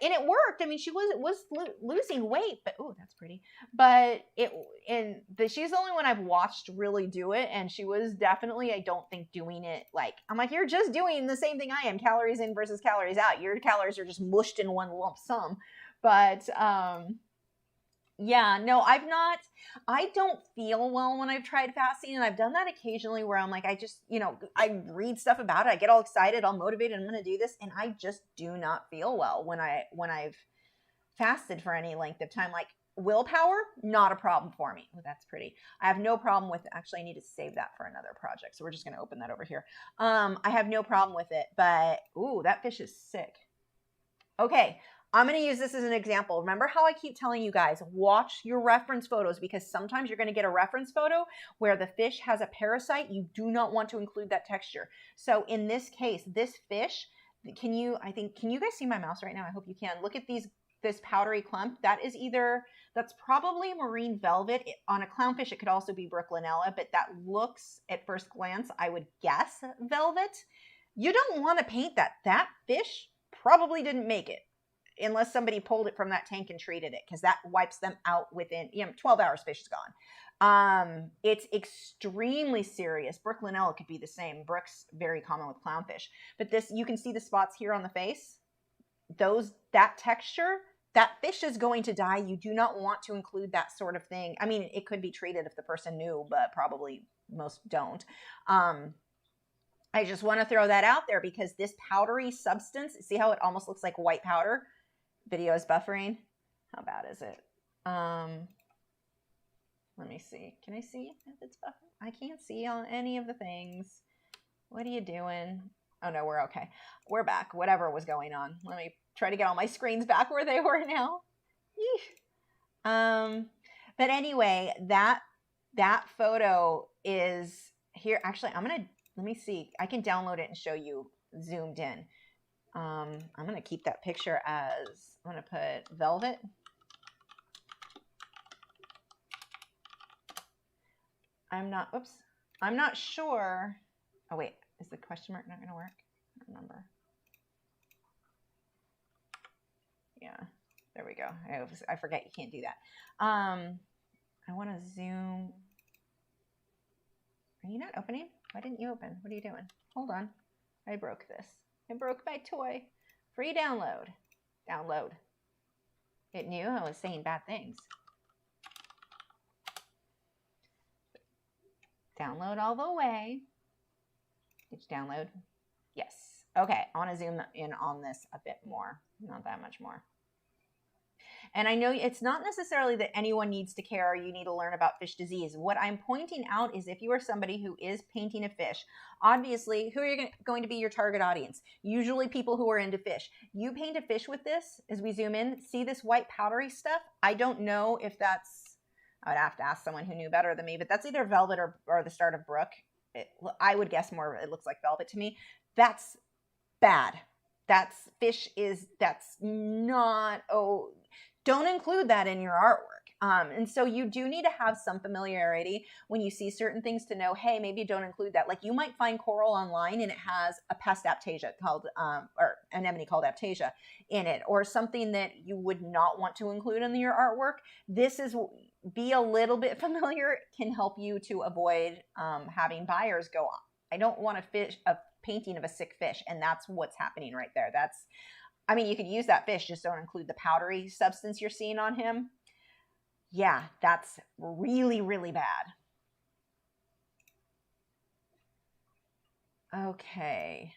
S1: and it worked. I mean, she was losing weight, but oh, that's pretty. But she's the only one I've watched really do it. And she was definitely, I don't think, doing it I'm like, you're just doing the same thing I am, calories in versus calories out. Your calories are just mushed in one lump sum. But, yeah, no, I don't feel well when I've tried fasting, and I've done that occasionally where I'm like, I just, I read stuff about it. I get all excited, all motivated. I'm going to do this. And I just do not feel well when I've fasted for any length of time. Like willpower, not a problem for me. Oh, that's pretty. I have no problem with, actually, I need to save that for another project. So we're just going to open that over here. I have no problem with it, but ooh, that fish is sick. Okay. I'm going to use this as an example. Remember how I keep telling you guys, watch your reference photos, because sometimes you're going to get a reference photo where the fish has a parasite. You do not want to include that texture. So in this case, this fish, can you guys see my mouse right now? I hope you can. Look at this powdery clump. That's probably marine velvet. On a clownfish, it could also be Brooklinella, but that looks at first glance, I would guess velvet. You don't want to paint that. That fish probably didn't make it, unless somebody pulled it from that tank and treated it, because that wipes them out within 12 hours. Fish is gone. It's extremely serious. Brooklinella could be the same. Brook's very common with clownfish, but this, you can see the spots here on the face. That texture, that fish is going to die. You do not want to include that sort of thing. I mean, it could be treated if the person knew, but probably most don't. I just want to throw that out there because this powdery substance, see how it almost looks like white powder? Video is buffering. How bad is it? Let me see. Can I see if it's buffering? I can't see on any of the things. What are you doing? Oh no, we're okay. We're back. Whatever was going on. Let me try to get all my screens back where they were now. But anyway, that photo is here. Actually, let me see. I can download it and show you zoomed in. I'm going to keep that picture as, I'm going to put velvet. I'm not sure. Oh, wait. Is the question mark not going to work? I don't remember. Yeah, there we go. I forget you can't do that. I want to zoom. Are you not opening? Why didn't you open? What are you doing? Hold on. I broke this. I broke my toy. Free download. Download. It knew I was saying bad things. Download all the way. Did you download? Yes. Okay, I want to zoom in on this a bit more. Not that much more. And I know it's not necessarily that anyone needs to care or you need to learn about fish disease. What I'm pointing out is if you are somebody who is painting a fish, obviously, who are going to be your target audience? Usually people who are into fish. You paint a fish with this, as we zoom in, see this white powdery stuff? I don't know if that's, I would have to ask someone who knew better than me, but that's either velvet or the start of brook. I would guess more, it looks like velvet to me. That's bad. That's not, don't include that in your artwork. And so you do need to have some familiarity when you see certain things to know, hey, maybe don't include that. Like you might find coral online and it has a pest aptasia called, or anemone called aptasia in it, or something that you would not want to include in your artwork. This is, be a little bit familiar, can help you to avoid having buyers go, I don't want a painting of a sick fish. And that's what's happening right there. I mean, you could use that fish, just don't include the powdery substance you're seeing on him. Yeah, that's really, really bad. Okay.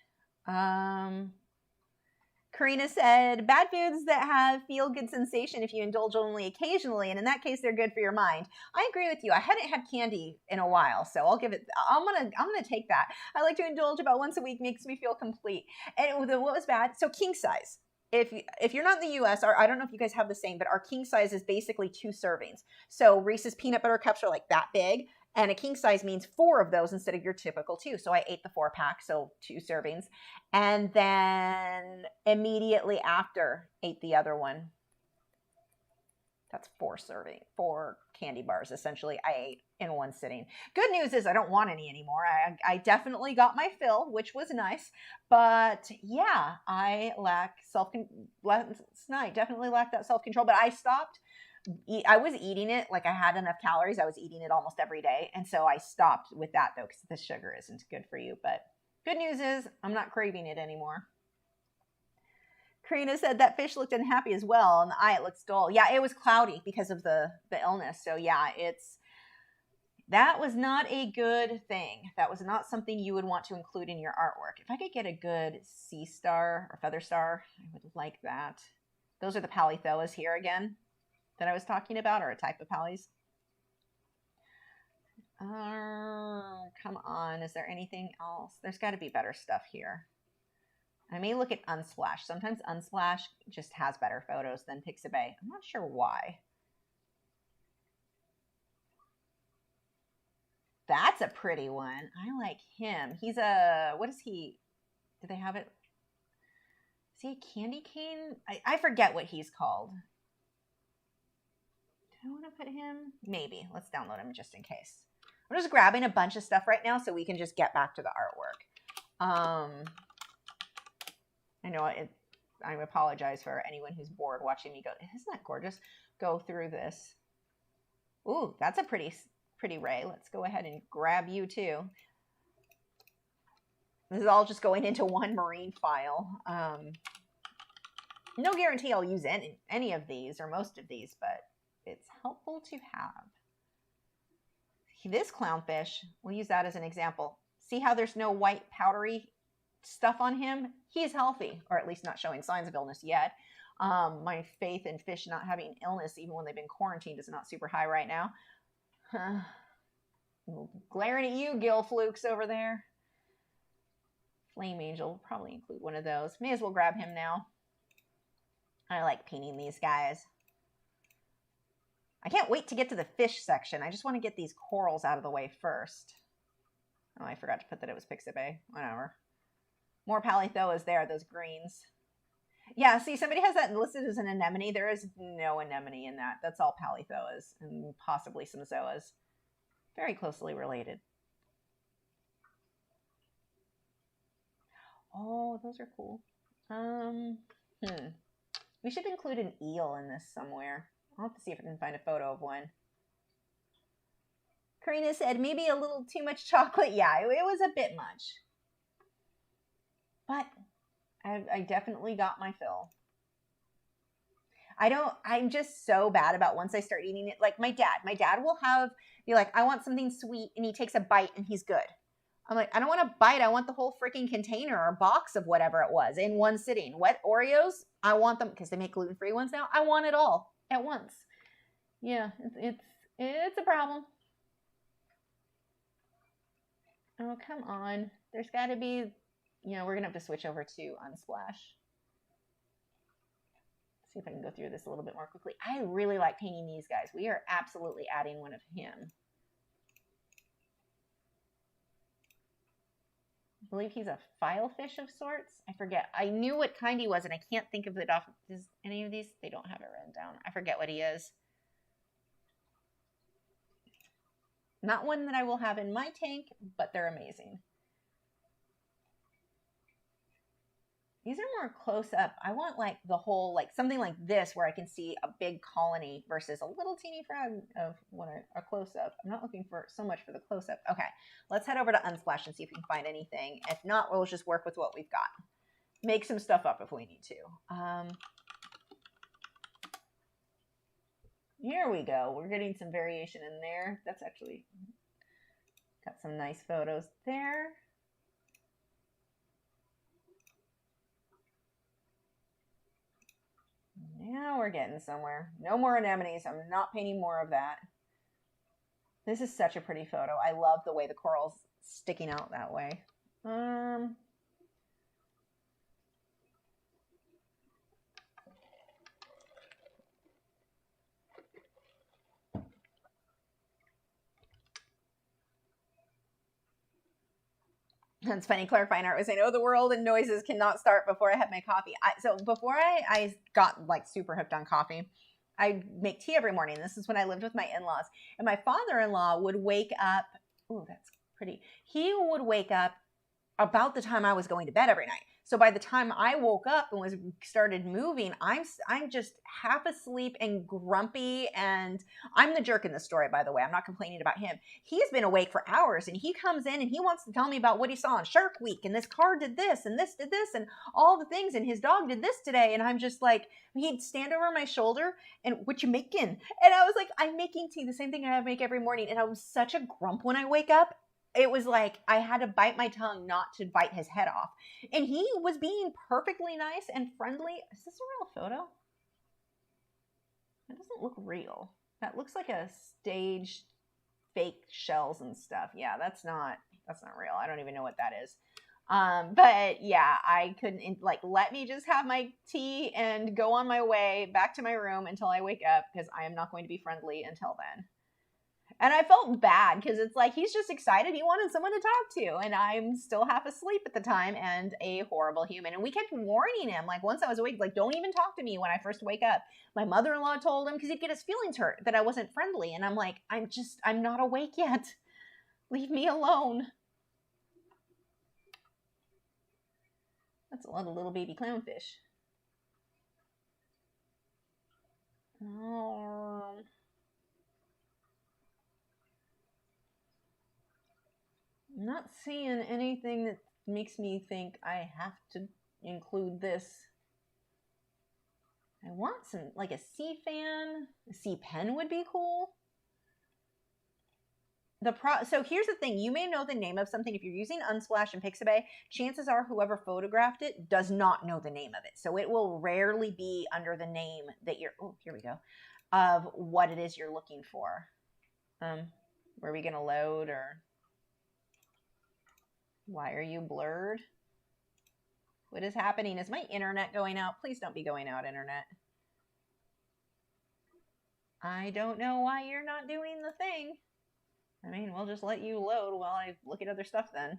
S1: Karina said, bad foods that have feel-good sensation if you indulge only occasionally, and in that case, they're good for your mind. I agree with you. I hadn't had candy in a while, so I'll give it, I'm gonna take that. I like to indulge about once a week, makes me feel complete. And what was bad? So king size. If you're not in the US, or I don't know if you guys have the same, but our king size is basically 2 servings. So Reese's peanut butter cups are like that big, and a king size means 4 of those instead of your typical 2. So I ate the 4-pack, so 2 servings. And then immediately after, ate the other one. That's 4 candy bars, essentially, I ate in one sitting. Good news is I don't want any anymore. I definitely got my fill, which was nice. But yeah, I last night definitely lacked that self-control. But I stopped. I was eating it, like I had enough calories. I was eating it almost every day. And so I stopped with that, though, because the sugar isn't good for you. But good news is I'm not craving it anymore. Karina said that fish looked unhappy as well. In the eye, it looks dull. Yeah, it was cloudy because of the illness. So yeah, that was not a good thing. That was not something you would want to include in your artwork. If I could get a good sea star or feather star, I would like that. Those are the polythoas here again that I was talking about, or a type of pallies. Come on. Is there anything else? There's got to be better stuff here. I may look at Unsplash. Sometimes Unsplash just has better photos than Pixabay. I'm not sure why. That's a pretty one. I like him. He's what is he? Do they have it? Is he a candy cane? I forget what he's called. Do I want to put him? Maybe. Let's download him just in case. I'm just grabbing a bunch of stuff right now so we can just get back to the artwork. I know I apologize for anyone who's bored watching me go, isn't that gorgeous? Go through this. Ooh, that's a pretty ray. Let's go ahead and grab you too. This is all just going into one marine file. No guarantee I'll use any of these or most of these, but it's helpful to have. This clownfish, we'll use that as an example. See how there's no white powdery stuff on him? He's healthy, or at least not showing signs of illness yet. My faith in fish not having illness, even when they've been quarantined, is not super high right now. Glaring at you, gill flukes over there. Flame Angel, will probably include one of those. May as well grab him now. I like painting these guys. I can't wait to get to the fish section. I just want to get these corals out of the way first. Oh, I forgot to put that it was Pixabay. Whatever. More polythoas there, those greens. Yeah, see, somebody has that listed as an anemone. There is no anemone in that. That's all polythoas and possibly some zoas. Very closely related. Oh, those are cool. We should include an eel in this somewhere. I'll have to see if I can find a photo of one. Karina said maybe a little too much chocolate. Yeah, it was a bit much. But I definitely got my fill. I'm just so bad about once I start eating it. Like my dad will be like, I want something sweet, and he takes a bite and he's good. I'm like, I don't want a bite. I want the whole freaking container or box of whatever it was in one sitting. What Oreos? I want them because they make gluten-free ones now. I want it all at once. Yeah, it's a problem. Oh, come on. There's got to be, we're going to have to switch over to Unsplash. See if I can go through this a little bit more quickly. I really like painting these guys. We are absolutely adding one of him. I believe he's a filefish of sorts. I forget. I knew what kind he was, and I can't think of it off. Does any of these? They don't have it written down. I forget what he is. Not one that I will have in my tank, but they're amazing. These are more close up. I want like the whole, like something like this where I can see a big colony versus a little teeny frag of a close up. I'm not looking for so much for the close up. Okay, let's head over to Unsplash and see if we can find anything. If not, we'll just work with what we've got. Make some stuff up if we need to. Here we go. We're getting some variation in there. That's actually got some nice photos there. Now we're getting somewhere. No more anemones. I'm not painting more of that. This is such a pretty photo. I love the way the coral's sticking out that way. That's funny. Clarifying art was saying, oh, the world and noises cannot start before I have my coffee. So before I got like super hooked on coffee, I make tea every morning. This is when I lived with my in-laws. And my father-in-law would wake up. Oh, that's pretty. He would wake up about the time I was going to bed every night. So by the time I woke up and started moving, I'm just half asleep and grumpy, and I'm the jerk in the story, by the way. I'm not complaining about him. He's been awake for hours, and he comes in and he wants to tell me about what he saw on Shark Week, and this car did this, and this did this, and all the things, and his dog did this today, and I'm just like, he'd stand over my shoulder, and what you making? And I was like, I'm making tea, the same thing I make every morning, and I was such a grump when I wake up. It was like I had to bite my tongue not to bite his head off. And he was being perfectly nice and friendly. Is this a real photo? That doesn't look real. That looks like a staged fake shells and stuff. Yeah, that's not real. I don't even know what that is. But yeah, I couldn't, like, let me just have my tea and go on my way back to my room until I wake up, because I am not going to be friendly until then. And I felt bad because it's like he's just excited. He wanted someone to talk to. And I'm still half asleep at the time and a horrible human. And we kept warning him. Like, once I was awake, like, don't even talk to me when I first wake up. My mother-in-law told him, because he'd get his feelings hurt that I wasn't friendly. And I'm like, I'm not awake yet. Leave me alone. That's a lot of little baby clownfish. Oh. I'm not seeing anything that makes me think I have to include this. I want some, like a sea fan. A sea pen would be cool. So here's the thing. You may know the name of something. If you're using Unsplash and Pixabay, chances are whoever photographed it does not know the name of it. So it will rarely be under the name that you're, oh, here we go, of what it is you're looking for. Were we going to load, or... Why are you blurred? What is happening? Is my internet going out? Please don't be going out, internet. I don't know why you're not doing the thing. I mean, we'll just let you load while I look at other stuff then.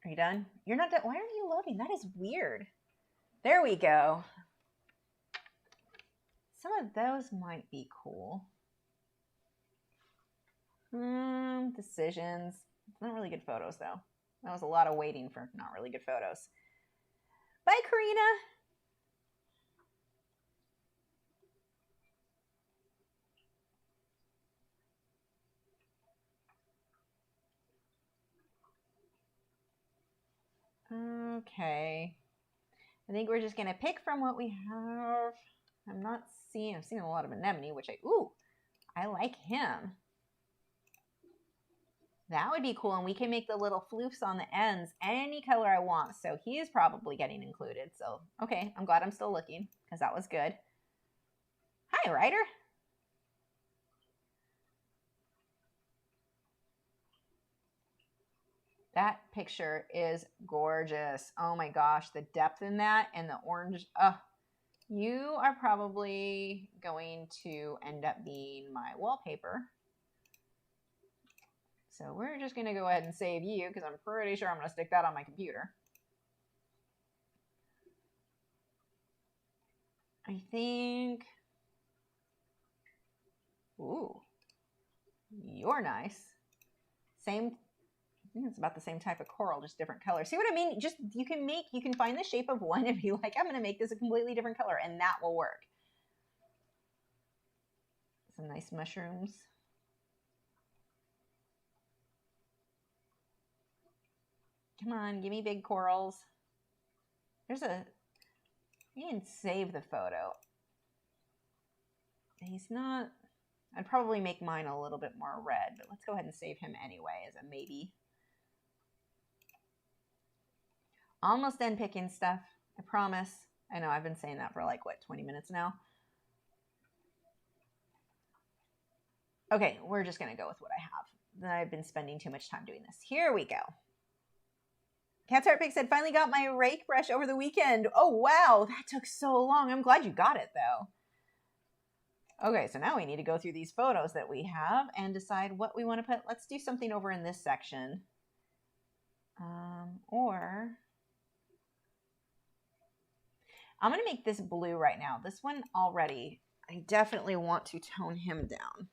S1: Are you done? You're not done? Why aren't you loading? That is weird. There we go. Some of those might be cool. Decisions. Not really good photos, though. That was a lot of waiting for not really good photos. Bye, Karina. Okay. I think we're just going to pick from what we have. I'm seeing a lot of Anemone, which I like him. That would be cool, and we can make the little floofs on the ends any color I want, so he is probably getting included. So, okay, I'm glad I'm still looking, because that was good. Hi, Ryder. That picture is gorgeous. Oh my gosh, the depth in that and the orange. You are probably going to end up being my wallpaper. So we're just going to go ahead and save you because I'm pretty sure I'm going to stick that on my computer. I think, ooh, you're nice. Same, I think it's about the same type of coral, just different color. See what I mean? Just, you can find the shape of one and be like, I'm going to make this a completely different color, and that will work. Some nice mushrooms. Come on, give me big corals. You can save the photo. He's not, I'd probably make mine a little bit more red, but let's go ahead and save him anyway as a maybe. Almost done picking stuff, I promise. I know I've been saying that for like, what, 20 minutes now? Okay, we're just gonna go with what I have. I've been spending too much time doing this. Here we go. Cat's Heart Pick said, finally got my rake brush over the weekend. Oh, wow, that took so long. I'm glad you got it, though. Okay, so now we need to go through these photos that we have and decide what we want to put. Let's do something over in this section. Or I'm going to make this blue right now. This one already, I definitely want to tone him down.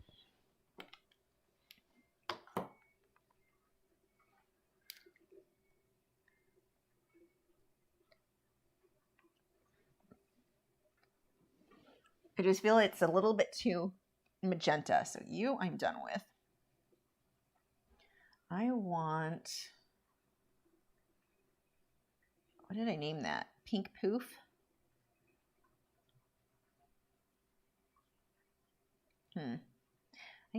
S1: I just feel it's a little bit too magenta. So you, I'm done with. I want, what did I name that? Pink Poof? I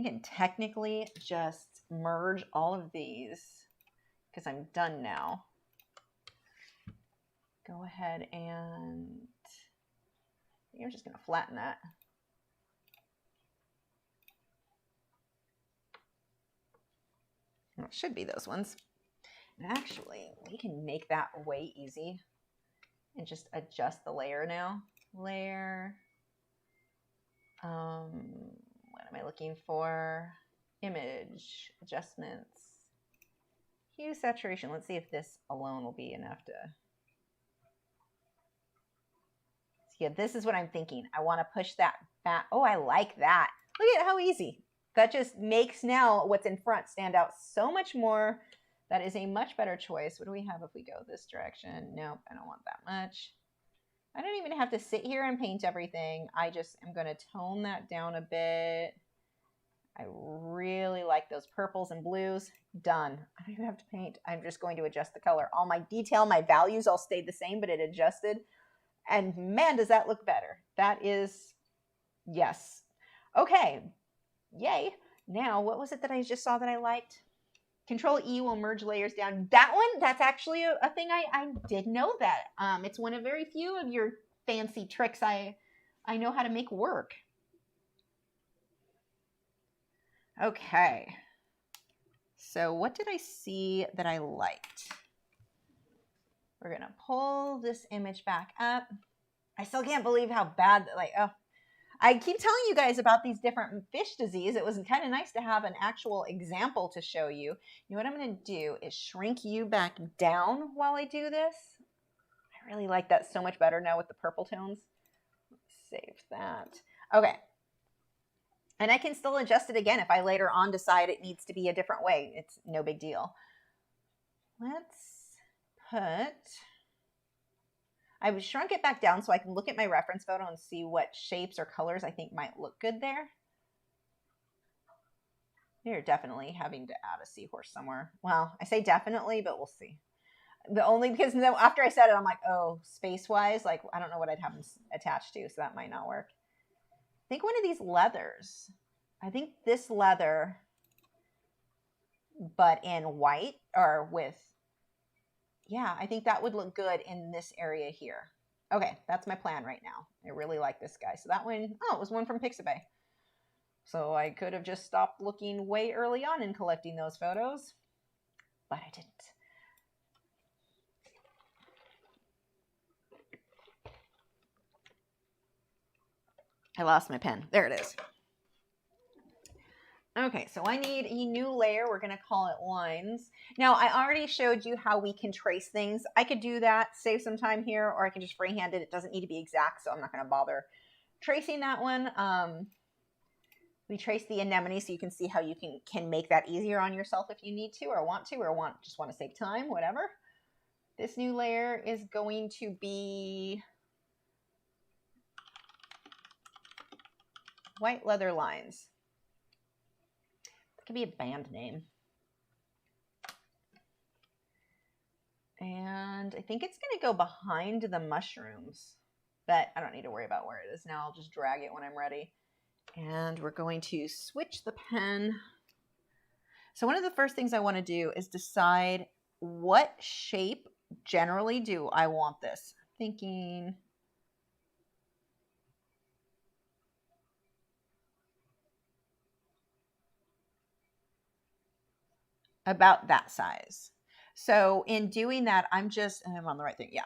S1: can technically just merge all of these because I'm done now. Go ahead and you're just going to flatten that. It should be those ones. And actually, we can make that way easy and just adjust the layer now. Layer. What am I looking for? Image, adjustments, hue, saturation. Let's see if this alone will be enough to. So yeah, this is what I'm thinking. I want to push that back. Oh, I like that. Look at how easy. That just makes now what's in front stand out so much more. That is a much better choice. What do we have if we go this direction? Nope, I don't want that much. I don't even have to sit here and paint everything. I just am going to tone that down a bit. I really like those purples and blues. Done. I don't even have to paint. I'm just going to adjust the color. All my detail, my values all stayed the same, but it adjusted. And man, does that look better. That is, yes. Okay. Yay. Now, what was it that I just saw that I liked? Control E will merge layers down. That one, that's actually a thing I did know that. It's one of very few of your fancy tricks I know how to make work. Okay. So what did I see that I liked? We're going to pull this image back up. I still can't believe how bad, I keep telling you guys about these different fish disease. It was kind of nice to have an actual example to show you. You know what I'm going to do is shrink you back down while I do this. I really like that so much better now with the purple tones. Let's save that. Okay. And I can still adjust it again if I later on decide it needs to be a different way. It's no big deal. Let's put, I shrunk it back down so I can look at my reference photo and see what shapes or colors I think might look good there. You're definitely having to add a seahorse somewhere. Well, I say definitely, but we'll see. The only, because after I said it, I'm like, oh, space-wise, like, I don't know what I'd have them attached to, so that might not work. I think one of these leathers. I think this leather, but in white or with, yeah, I think that would look good in this area here. Okay, that's my plan right now. I really like this guy. So that one, oh, it was one from Pixabay. So I could have just stopped looking way early on in collecting those photos, but I didn't. I lost my pen. There it is. Okay, so I need a new layer. We're going to call it lines. Now, I already showed you how we can trace things. I could do that, save some time here, or I can just freehand it. It doesn't need to be exact, so I'm not going to bother tracing that one. We trace the anemone so you can see how you can make that easier on yourself if you need to or just want to save time, whatever. This new layer is going to be white leather lines. It could be a band name. And I think it's going to go behind the mushrooms, but I don't need to worry about where it is now. I'll just drag it when I'm ready. And we're going to switch the pen. So one of the first things I want to do is decide what shape generally do I want this. I'm thinking about that size. So in doing that, I'm on the right thing. Yeah.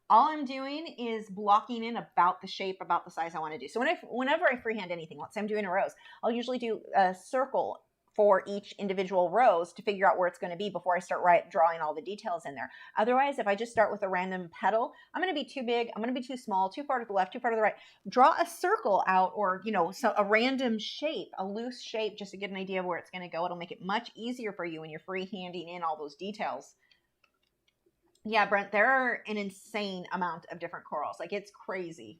S1: All I'm doing is blocking in about the shape, about the size I want to do. So whenever I freehand anything, let's say I'm doing a rose, I'll usually do a circle for each individual rose to figure out where it's going to be before I start drawing all the details in there. Otherwise, if I just start with a random petal, I'm going to be too big, I'm going to be too small, too far to the left, too far to the right. Draw a circle out, or so a random shape, a loose shape, just to get an idea of where it's going to go. It'll make it much easier for you when you're freehanding in all those details. Yeah, Brent, there are an insane amount of different corals. Like, it's crazy.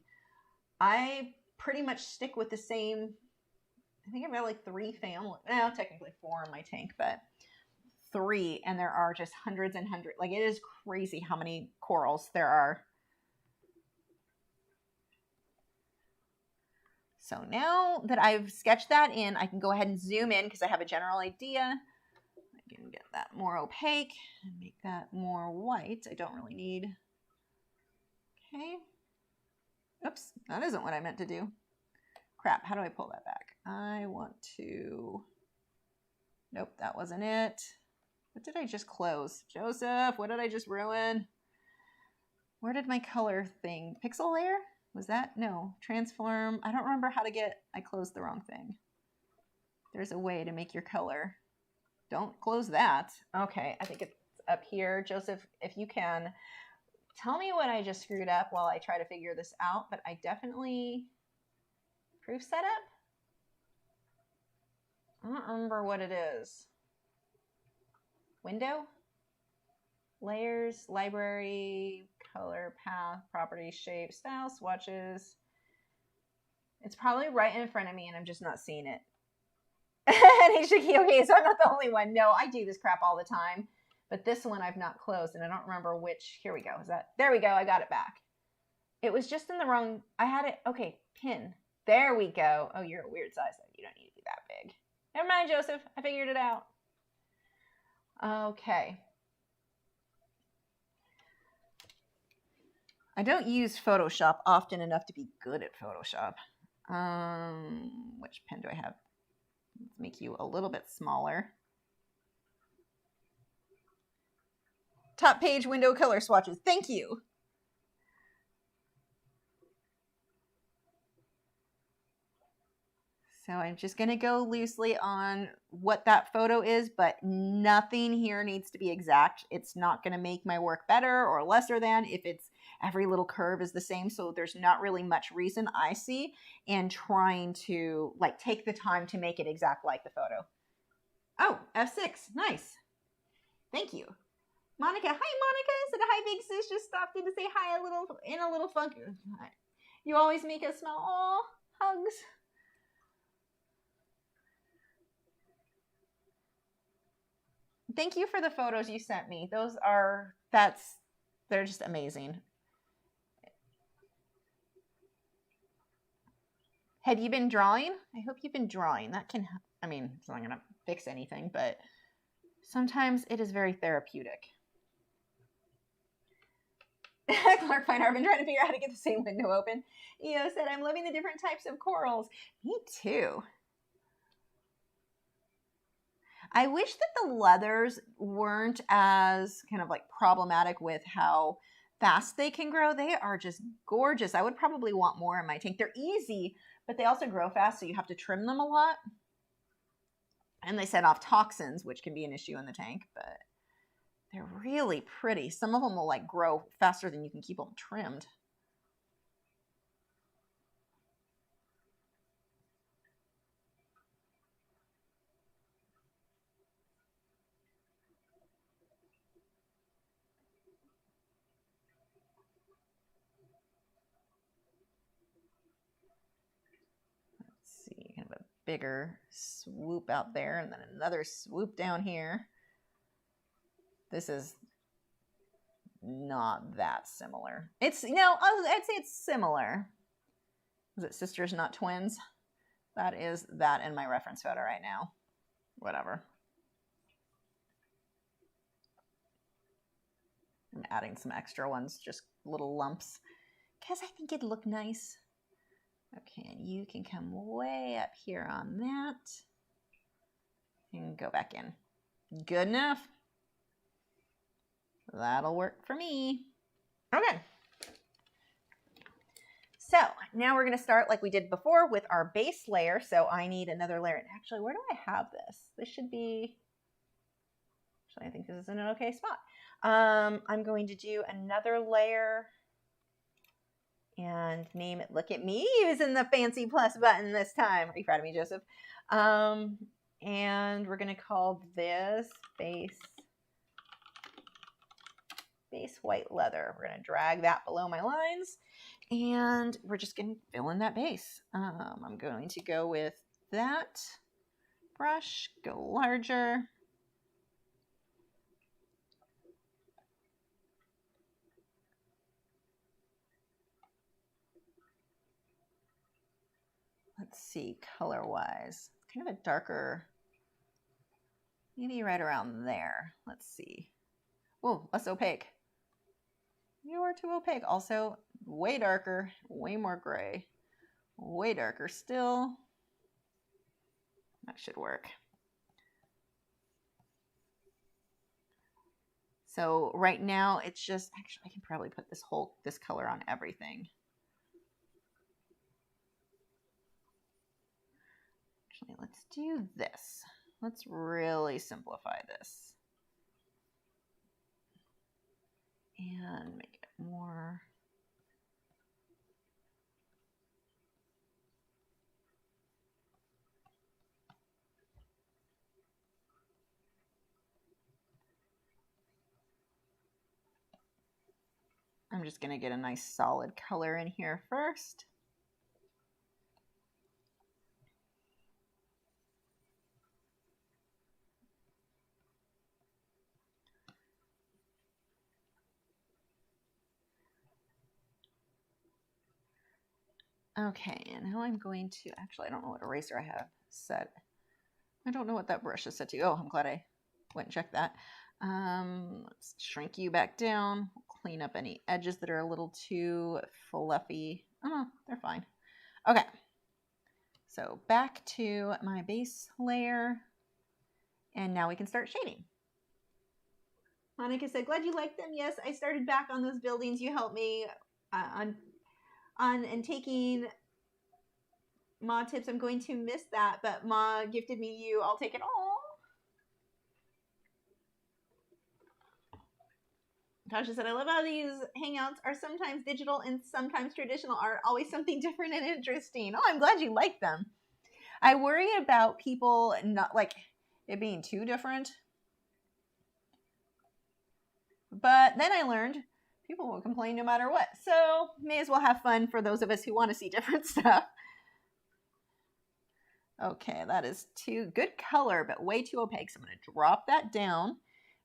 S1: I pretty much stick with the same, I think I've got like 3 families. Well, technically 4 in my tank, but 3. And there are just hundreds and hundreds. Like, it is crazy how many corals there are. So now that I've sketched that in, I can go ahead and zoom in because I have a general idea. I can get that more opaque and make that more white. I don't really need. Okay. Oops, that isn't what I meant to do. Crap, how do I pull that back? I want to. Nope, that wasn't it. What did I just close? Joseph, what did I just ruin? Where did my color thing? Pixel layer? Was that? No. Transform. I don't remember how to get. I closed the wrong thing. There's a way to make your color. Don't close that. Okay, I think it's up here. Joseph, if you can, tell me what I just screwed up while I try to figure this out. But I definitely... Proof setup? I don't remember what it is. Window? Layers, library, color, path, property, shape, style, swatches. It's probably right in front of me and I'm just not seeing it. And he's shaking. Okay, so I'm not the only one. No, I do this crap all the time. But this one I've not closed and I don't remember which. Here we go. Is that? There we go. I got it back. It was just in the wrong. I had it. Okay, pin. There we go. Oh, you're a weird size though. You don't need to be that big. Never mind, Joseph. I figured it out. Okay. I don't use Photoshop often enough to be good at Photoshop. Which pen do I have? Let's make you a little bit smaller. Top page window color swatches. Thank you. So I'm just going to go loosely on what that photo is, but nothing here needs to be exact. It's not going to make my work better or lesser than if it's every little curve is the same. So there's not really much reason I see in trying to like take the time to make it exact like the photo. Oh, F6. Nice. Thank you. Monica. Hi, Monica. Said hi, big sis. Just stopped in to say hi in a little funk. You always make us smile. Aw, hugs. Thank you for the photos you sent me. They're just amazing. Had you been drawing? I hope you've been drawing. That can, I mean, it's not going to fix anything, but sometimes it is very therapeutic. Clark Fine, I've been trying to figure out how to get the same window open. EO said, I'm loving the different types of corals. Me too. I wish that the leathers weren't as kind of like problematic with how fast they can grow. They are just gorgeous. I would probably want more in my tank. They're easy, but they also grow fast, so you have to trim them a lot. And they set off toxins, which can be an issue in the tank, but they're really pretty. Some of them will like grow faster than you can keep them trimmed. Kind of a bigger swoop out there and then another swoop down here. This is not that similar. It's, you know, I'd say it's similar. Is it sisters, not twins? That is that in my reference photo right now. Whatever. I'm adding some extra ones, just little lumps, because I think it'd look nice. Okay, and you can come way up here on that and go back in. Good enough. That'll work for me. Okay. So now we're going to start like we did before with our base layer. So I need another layer. Actually, where do I have this? This should be, actually, I think this is in an okay spot. I'm going to do another layer and name it. Look at me using the fancy plus button this time. Are you proud of me, Joseph? And we're going to call this base white leather. We're going to drag that below my lines and we're just going to fill in that base. I'm going to go with that brush, go larger. Let's see, color-wise, kind of a darker, maybe right around there. Let's see. Oh, less opaque. You are too opaque. Also, way darker, way more gray, way darker still. That should work. So right now, it's just, actually, I can probably put this color on everything. Actually, let's do this. Let's really simplify this. And make it more. I'm just going to get a nice solid color in here first. Okay, and now I'm going to, actually, I don't know what eraser I have set. I don't know what that brush is set to. Oh, I'm glad I went and checked that. Let's shrink you back down. Clean up any edges that are a little too fluffy. Oh, they're fine. Okay, so back to my base layer. And now we can start shading. Monica said, glad you liked them. Yes, I started back on those buildings. You helped me on and taking Ma tips, I'm going to miss that, but Ma gifted me you. I'll take it all. Tasha said, I love how these hangouts are sometimes digital and sometimes traditional art, always something different and interesting. Oh, I'm glad you like them. I worry about people not like it being too different. But then I learned people will complain no matter what. So may as well have fun for those of us who want to see different stuff. Okay, that is too good color, but way too opaque. So I'm going to drop that down.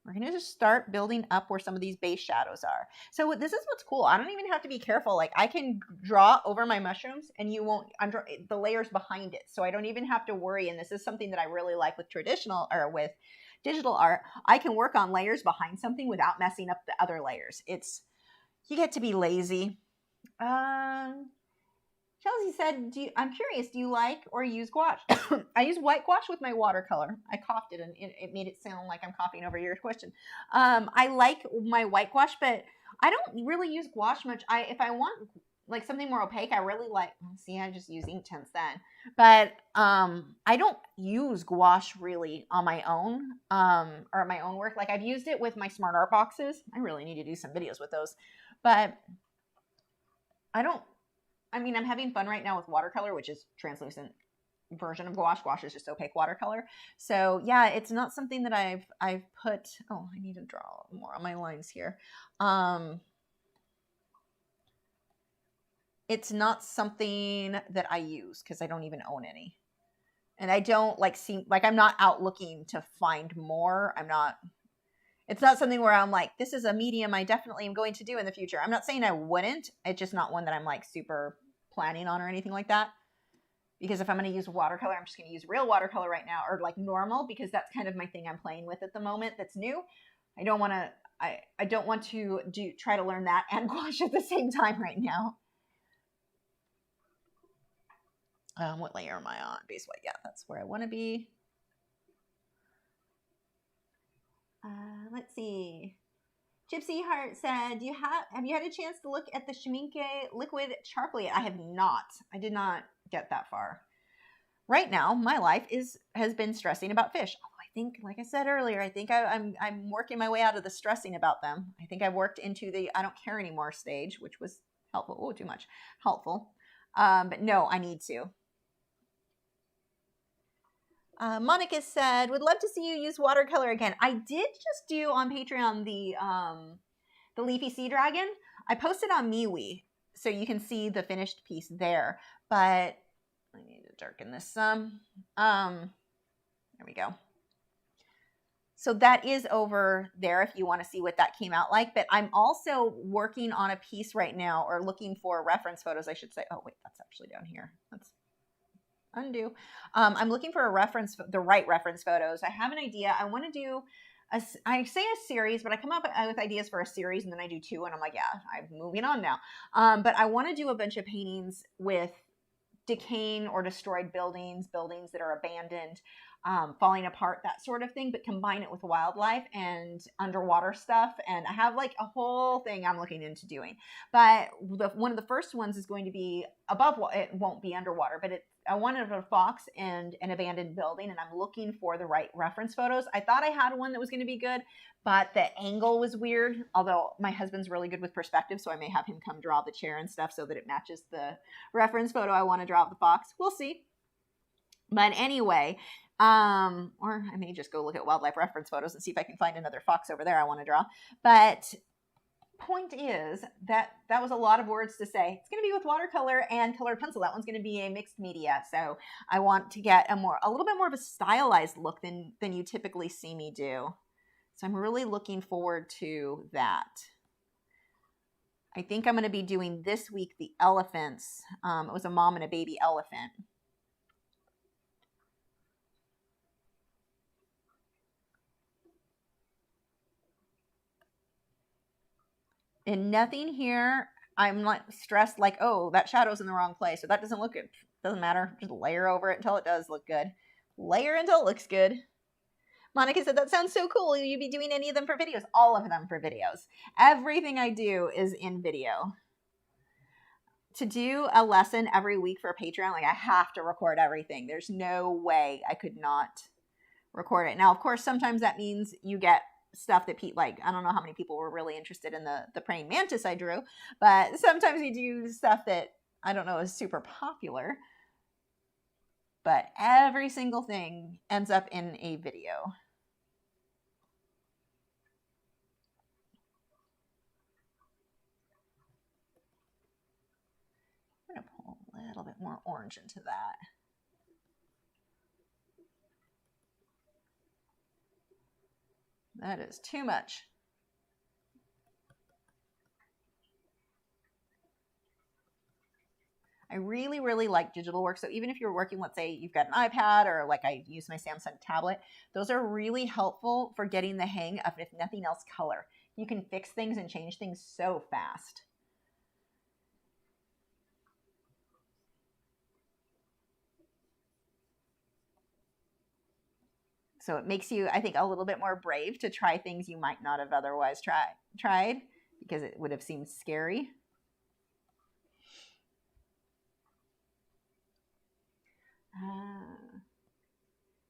S1: We're going to just start building up where some of these base shadows are. So this is what's cool. I don't even have to be careful. Like I can draw over my mushrooms and you won't, the layers behind it. So I don't even have to worry. And this is something that I really like with traditional or with digital art. I can work on layers behind something without messing up the other layers. You get to be lazy. Chelsea said, I'm curious, do you like or use gouache? I use white gouache with my watercolor. I coughed it and it made it sound like I'm coughing over your question. I like my white gouache, but I don't really use gouache much. If I want like something more opaque, I really like, see, I just use Inktense then. But I don't use gouache really on my own or my own work. Like I've used it with my smart art boxes. I really need to do some videos with those. But I'm having fun right now with watercolor, which is translucent version of gouache. Gouache is just opaque watercolor. So yeah, it's not something that I've put, oh, I need to draw more on my lines here. It's not something that I use because I don't even own any. And I don't I'm not out looking to find more. It's not something where I'm like, this is a medium I definitely am going to do in the future. I'm not saying I wouldn't. It's just not one that I'm like super planning on or anything like that. Because if I'm going to use watercolor, I'm just going to use real watercolor right now or like normal because that's kind of my thing I'm playing with at the moment that's new. I don't want to try to learn that and gouache at the same time right now. What layer am I on? Base white. Yeah, that's where I want to be. Let's see. Gypsy Heart said, have you had a chance to look at the Schmincke liquid charcoal yet? I have not. I did not get that far. Right now, my life has been stressing about fish. I think, like I said earlier, I think I'm working my way out of the stressing about them. I think I've worked into the I don't care anymore stage, which was helpful. Oh, too much. Helpful. But no, I need to. Monica said, would love to see you use watercolor again. I did just do on Patreon the Leafy Sea Dragon. I posted on MeWe, so you can see the finished piece there. But I need to darken this some. There we go. So that is over there if you want to see what that came out like. But I'm also working on a piece right now, or looking for reference photos, I should say. Oh, wait, that's actually down here. Let's undo. I'm looking for the right reference photos. I have an idea. I want to do I say a series, but I come up with ideas for a series and then I do two and I'm like, yeah, I'm moving on now. But I want to do a bunch of paintings with decaying or destroyed buildings that are abandoned, falling apart, that sort of thing, but combine it with wildlife and underwater stuff. And I have like a whole thing I'm looking into doing. But one of the first ones is going to be above, it won't be underwater, but I wanted a fox and an abandoned building, and I'm looking for the right reference photos. I thought I had one that was going to be good, but the angle was weird, although my husband's really good with perspective, so I may have him come draw the chair and stuff so that it matches the reference photo I want to draw of the fox. We'll see. But anyway, or I may just go look at wildlife reference photos and see if I can find another fox over there I want to draw. But point is that was a lot of words to say. It's going to be with watercolor and colored pencil. That one's going to be a mixed media. So I want to get a little bit more of a stylized look than you typically see me do. So I'm really looking forward to that. I think I'm going to be doing this week the elephants. It was a mom and a baby elephant. And nothing here, I'm not stressed like, oh, that shadow's in the wrong place, or that doesn't look good. Doesn't matter. Just layer over it until it does look good. Layer until it looks good. Monica said, that sounds so cool. Will you be doing any of them for videos? All of them for videos. Everything I do is in video. to do a lesson every week for Patreon, like I have to record everything. There's no way I could not record it. Now, of course, sometimes that means you get stuff that like, I don't know how many people were really interested in the praying mantis I drew, but sometimes you do stuff that I don't know is super popular. But every single thing ends up in a video. I'm going to pull a little bit more orange into that. That is too much. I really, really like digital work. So even if you're working, let's say you've got an iPad or like I use my Samsung tablet, those are really helpful for getting the hang of, if nothing else, color. You can fix things and change things so fast. So it makes you, I think, a little bit more brave to try things you might not have otherwise tried because it would have seemed scary.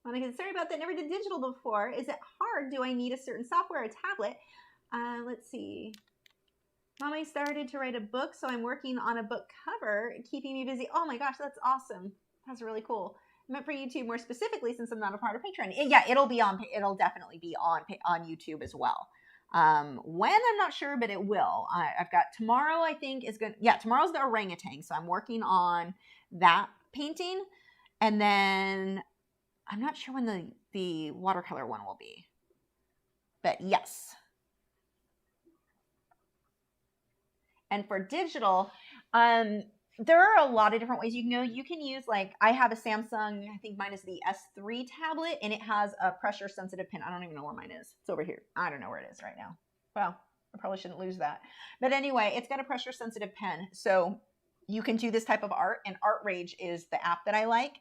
S1: Monica, sorry about that. Never did digital before. Is it hard? Do I need a certain software or tablet? Let's see. Mommy started to write a book, so I'm working on a book cover, keeping me busy. Oh my gosh, that's awesome. That's really cool. I meant for YouTube more specifically, since I'm not a part of Patreon. Yeah, it'll definitely be on YouTube as well. When, I'm not sure, but it will. I've got tomorrow, I think is good. Yeah, tomorrow's the orangutan, so I'm working on that painting, and then I'm not sure when the watercolor one will be, but yes. And for digital, there are a lot of different ways you can go. You can use, like, I have a Samsung, I think mine is the S3 tablet, and it has a pressure sensitive pen. I don't even know where mine is. It's over here. I don't know where it is right now. Well, I probably shouldn't lose that. But anyway, it's got a pressure sensitive pen. So you can do this type of art, and Art Rage is the app that I like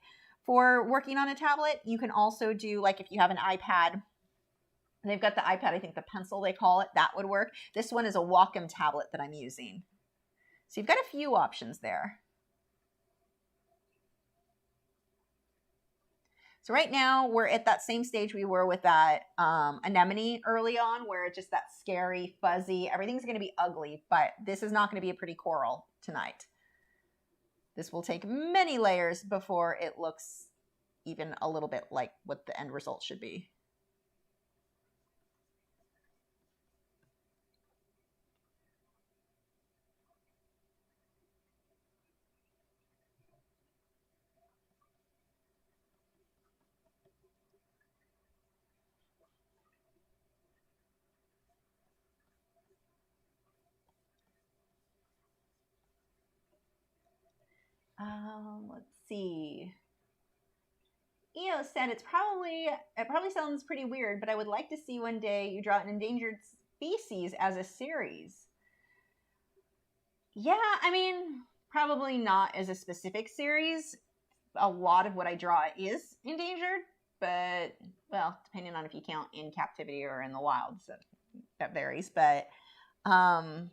S1: for working on a tablet. You can also do, like, if you have an iPad, they've got the iPad, I think the pencil they call it, that would work. This one is a Wacom tablet that I'm using. So you've got a few options there. So right now we're at that same stage we were with that Anemone early on, where it's just that scary, fuzzy, everything's going to be ugly, but this is not going to be a pretty coral tonight. This will take many layers before it looks even a little bit like what the end result should be. Let's see. EO said it probably sounds pretty weird, but I would like to see one day you draw an endangered species as a series. Yeah, I mean, probably not as a specific series. A lot of what I draw is endangered, but, well, depending on if you count in captivity or in the wild, so that varies. But I'm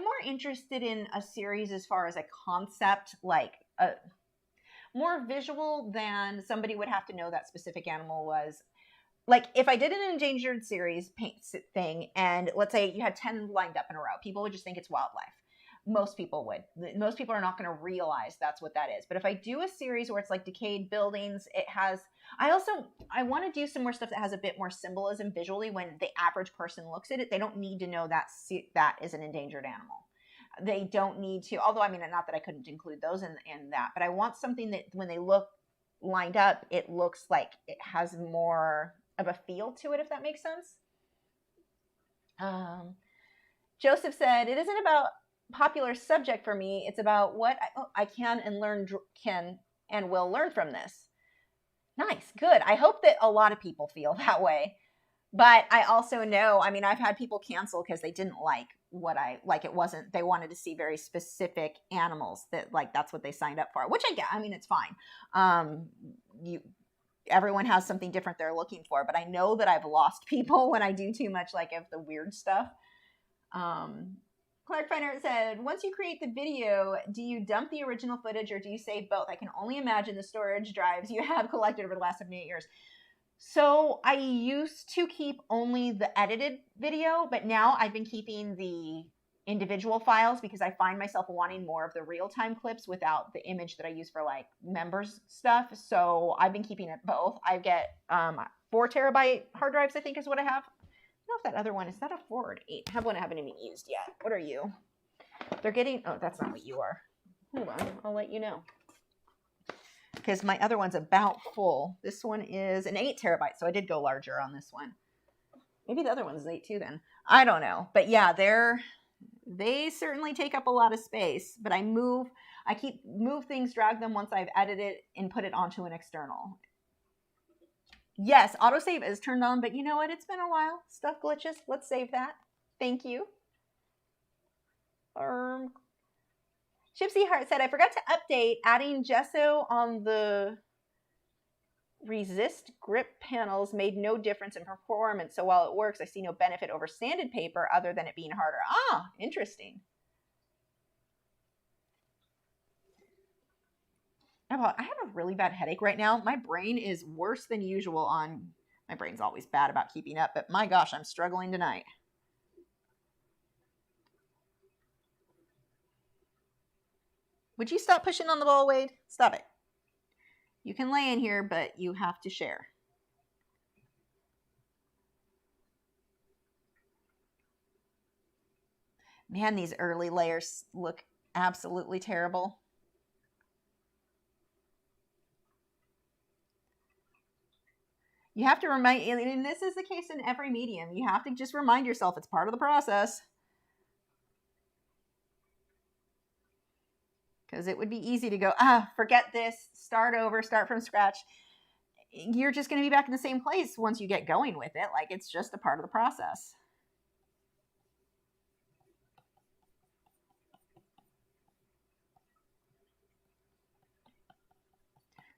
S1: more interested in a series as far as a concept, like a more visual than somebody would have to know that specific animal was. Like, if I did an endangered series paint thing, and let's say you had 10 lined up in a row, people would just think it's wildlife. Most people would. Most people are not going to realize that's what that is. But if I do a series where it's like decayed buildings, it has, I want to do some more stuff that has a bit more symbolism visually. When the average person looks at it, they don't need to know that is an endangered animal. They don't need to, although, I mean, not that I couldn't include those in that, but I want something that when they look lined up, it looks like it has more of a feel to it, if that makes sense. Joseph said, it isn't about popular subject for me. It's about what I can and will learn from this. Nice. Good. I hope that a lot of people feel that way. But I also know, I mean, I've had people cancel because they didn't like what they wanted to see very specific animals that, like, that's what they signed up for, which I get. I mean, it's fine. Everyone has something different they're looking for, but I know that I've lost people when I do too much, like, of the weird stuff. Clark Feiner said, once you create the video, do you dump the original footage or do you save both? I can only imagine the storage drives you have collected over the last 7 to 8 years. So I used to keep only the edited video, but now I've been keeping the individual files because I find myself wanting more of the real-time clips without the image that I use for like members stuff. So I've been keeping it both. I get 4 terabyte hard drives, I think is what I have. I don't know if that other one, is that a 4 or an 8? I have one I haven't even used yet. What are you? They're getting, oh, that's not what you are. Hold on, I'll let you know. Because my other one's about full. This one is an 8 terabyte, so I did go larger on this one. Maybe the other one's 8 too then. I don't know. But yeah, they certainly take up a lot of space. But I move things, drag them once I've edited and put it onto an external. Yes, autosave is turned on, but you know what? It's been a while. Stuff glitches. Let's save that. Thank you. Gypsy Heart said, I forgot to update. Adding gesso on the resist grip panels made no difference in performance. So while it works, I see no benefit over sanded paper other than it being harder. Ah, interesting. I have a really bad headache right now. My brain is worse than usual my brain's always bad about keeping up, but my gosh, I'm struggling tonight. Would you stop pushing on the ball, Wade? Stop it. You can lay in here, but you have to share. Man, these early layers look absolutely terrible. You have to remind, and this is the case in every medium, you have to just remind yourself it's part of the process. Because it would be easy to go, forget this, start over, start from scratch. You're just going to be back in the same place once you get going with it. Like, it's just a part of the process.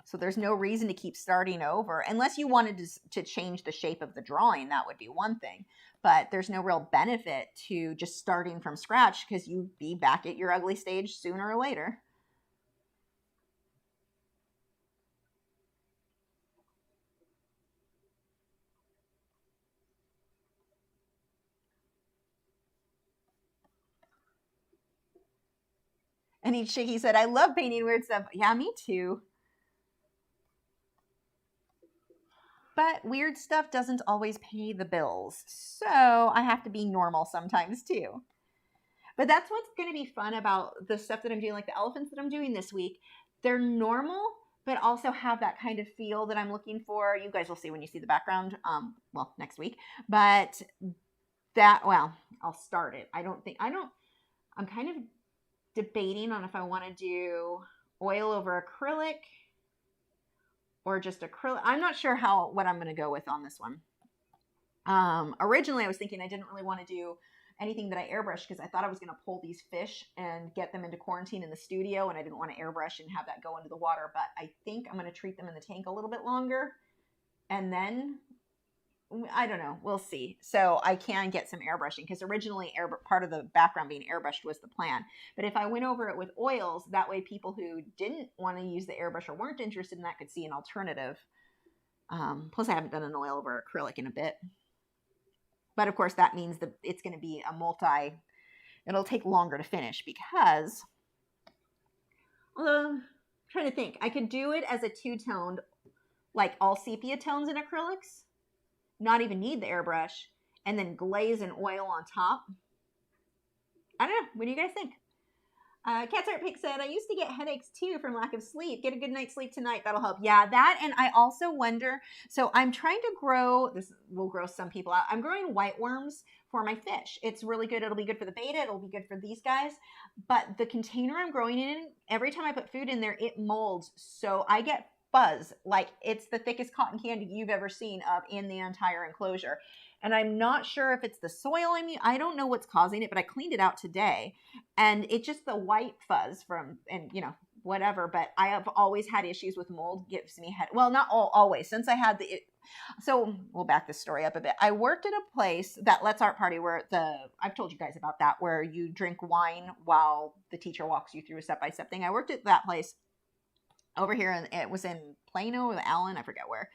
S1: So there's no reason to keep starting over. Unless you wanted to change the shape of the drawing, that would be one thing. But there's no real benefit to just starting from scratch because you'd be back at your ugly stage sooner or later. And he said, I love painting weird stuff. Yeah, me too. But weird stuff doesn't always pay the bills. So I have to be normal sometimes too. But that's what's going to be fun about the stuff that I'm doing, like the elephants that I'm doing this week. They're normal, but also have that kind of feel that I'm looking for. You guys will see when you see the background, well, next week. But I'll start it. I'm kind of debating on if I want to do oil over acrylic or just acrylic. I'm not sure what I'm going to go with on this one. Originally, I was thinking I didn't really want to do anything that I airbrush because I thought I was going to pull these fish and get them into quarantine in the studio, and I didn't want to airbrush and have that go into the water. But I think I'm going to treat them in the tank a little bit longer, and then I don't know. We'll see. So I can get some airbrushing because originally part of the background being airbrushed was the plan. But if I went over it with oils, that way people who didn't want to use the airbrush or weren't interested in that could see an alternative. Plus I haven't done an oil over acrylic in a bit. But of course that means that it's going to be it'll take longer to finish because, I'm trying to think. I could do it as a two-toned, like all sepia tones in acrylics. Not even need the airbrush, and then glaze and oil on top. I don't know. What do you guys think? Cat's Art Pick said, I used to get headaches too from lack of sleep. Get a good night's sleep tonight. That'll help. Yeah, that. And I also wonder, so I'm trying to grow, this will grow some people out. I'm growing white worms for my fish. It's really good. It'll be good for the beta. It'll be good for these guys. But the container I'm growing in, every time I put food in there, it molds. So I get fuzz, like it's the thickest cotton candy you've ever seen in the entire enclosure. And I'm not sure if it's the soil. I don't know what's causing it, but I cleaned it out today and it's just the white fuzz and whatever. But I have always had issues with mold. Gives me well, not always. Since I had So we'll back this story up a bit. I worked at a place, that Let's Art Party, where I've told you guys about that, where you drink wine while the teacher walks you through a step-by-step thing. I worked at that place over here, and it was in Plano or Allen, I forget where,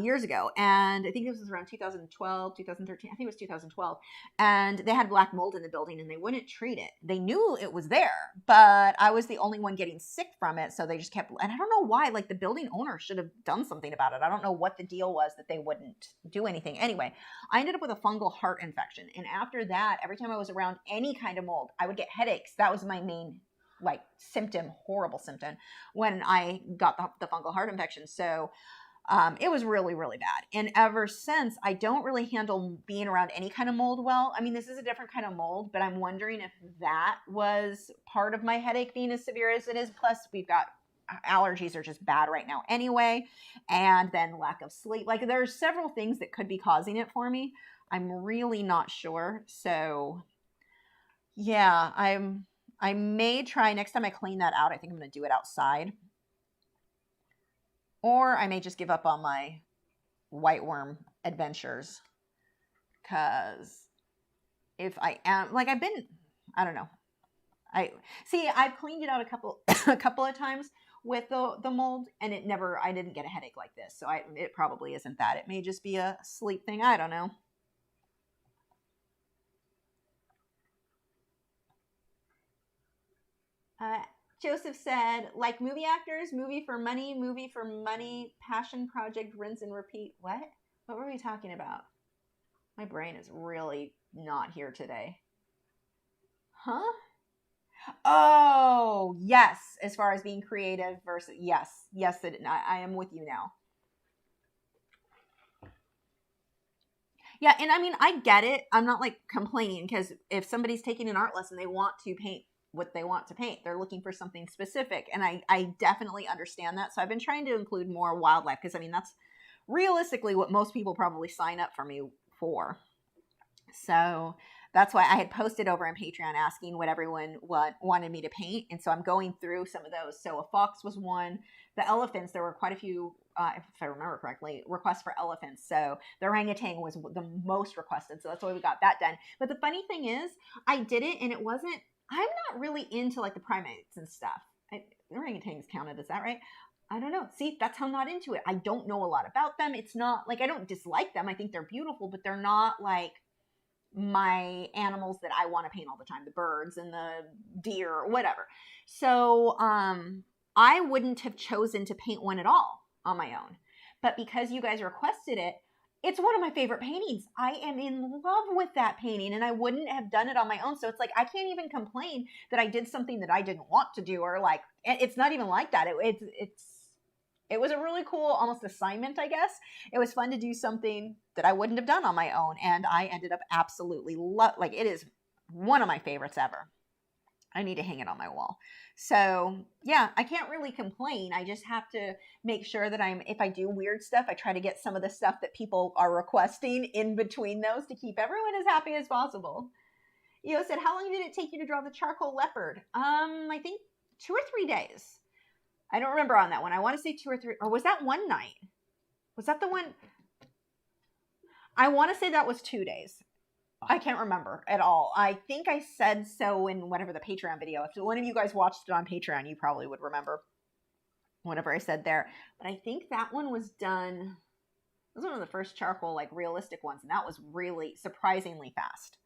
S1: years ago. And I think this was around 2012, 2013. I think it was 2012. And they had black mold in the building, and they wouldn't treat it. They knew it was there, but I was the only one getting sick from it. So they just kept, and I don't know why, like the building owner should have done something about it. I don't know what the deal was that they wouldn't do anything. Anyway, I ended up with a fungal heart infection. And after that, every time I was around any kind of mold, I would get headaches. That was my main symptom, horrible symptom, when I got the fungal heart infection. So it was really, really bad. And ever since, I don't really handle being around any kind of mold well. I mean, this is a different kind of mold, but I'm wondering if that was part of my headache being as severe as it is. Plus, we've got allergies are just bad right now anyway. And then lack of sleep. Like, there's several things that could be causing it for me. I'm really not sure. So yeah, I may try next time I clean that out. I think I'm going to do it outside. Or I may just give up on my white worm adventures. Because if I am, like, I don't know. I've cleaned it out a couple of times with the mold, and I didn't get a headache like this. So it probably isn't that. It may just be a sleep thing. I don't know. Joseph said, like movie actors, movie for money, passion project, rinse and repeat. What? What were we talking about? My brain is really not here today. Huh? Oh, yes. As far as being creative versus, yes. I am with you now. Yeah, and I mean, I get it. I'm not like complaining, because if somebody's taking an art lesson, they want to paint what they want to paint. They're looking for something specific. And I definitely understand that. So I've been trying to include more wildlife, because I mean, that's realistically what most people probably sign up for me for. So that's why I had posted over on Patreon asking what everyone wanted me to paint. And so I'm going through some of those. So a fox was one. The elephants, there were quite a few, if I remember correctly, requests for elephants. So the orangutan was the most requested. So that's why we got that done. But the funny thing is, I did it, and it wasn't, I'm not really into like the primates and stuff. Orangutans counted, is that right? I don't know. See, that's how I'm not into it. I don't know a lot about them. It's not like I don't dislike them. I think they're beautiful, but they're not like my animals that I want to paint all the time, the birds and the deer or whatever. So I wouldn't have chosen to paint one at all on my own. But because you guys requested it, it's one of my favorite paintings. I am in love with that painting, and I wouldn't have done it on my own. So it's like, I can't even complain that I did something that I didn't want to do, or like, it's not even like that. It was a really cool, almost assignment, I guess. It was fun to do something that I wouldn't have done on my own. And I ended up absolutely like, it is one of my favorites ever. I need to hang it on my wall. So yeah, I can't really complain. I just have to make sure that if I do weird stuff, I try to get some of the stuff that people are requesting in between those to keep everyone as happy as possible. Eo said, how long did it take you to draw the charcoal leopard? I think 2 or 3 days. I don't remember on that one. I want to say 2 or 3, or was that one night? Was that the one? I want to say that was 2 days. I can't remember at all. I think I said so in whatever the Patreon video. If one of you guys watched it on Patreon, you probably would remember whatever I said there. But I think that one was done. It was one of the first charcoal, like, realistic ones. And that was really surprisingly fast.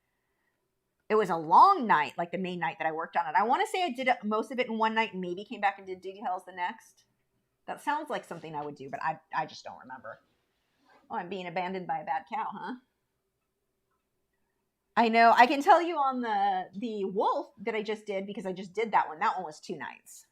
S1: It was a long night, like the main night that I worked on it. I want to say I did most of it in one night and maybe came back and did details the next. That sounds like something I would do, but I just don't remember. Oh, I'm being abandoned by a bad cow, huh? I know. I can tell you on the wolf that I just did, because I just did that one. That one was 2 nights.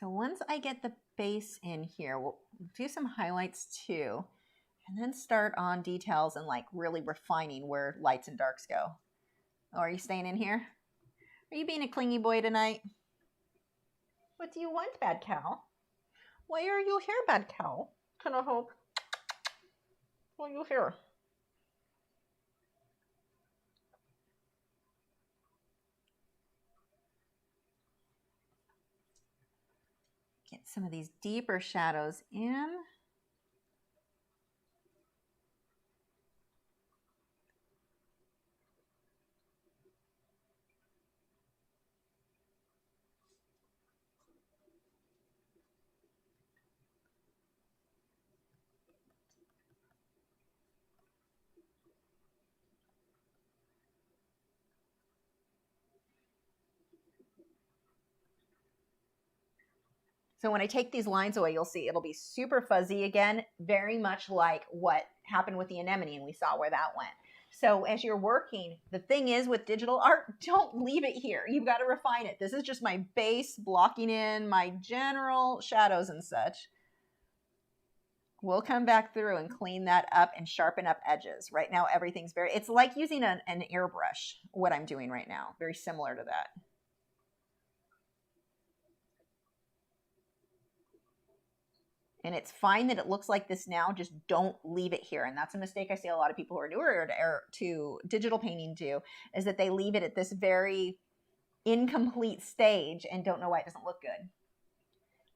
S1: So once I get the base in here, we'll do some highlights too, and then start on details and like really refining where lights and darks go. Oh, are you staying in here? Are you being a clingy boy tonight? What do you want, bad cow? Why are you here, bad cow? Can I help? Why are you here? Get some of these deeper shadows in. So when I take these lines away, you'll see it'll be super fuzzy again, very much like what happened with the anemone, and we saw where that went. So as you're working, the thing is with digital art, don't leave it here. You've got to refine it. This is just my base, blocking in my general shadows and such. We'll come back through and clean that up and sharpen up edges. Right now, everything's very, it's like using an airbrush, what I'm doing right now. Very similar to that. And it's fine that it looks like this now, just don't leave it here. And that's a mistake I see a lot of people who are newer to digital painting do, is that they leave it at this very incomplete stage and don't know why it doesn't look good.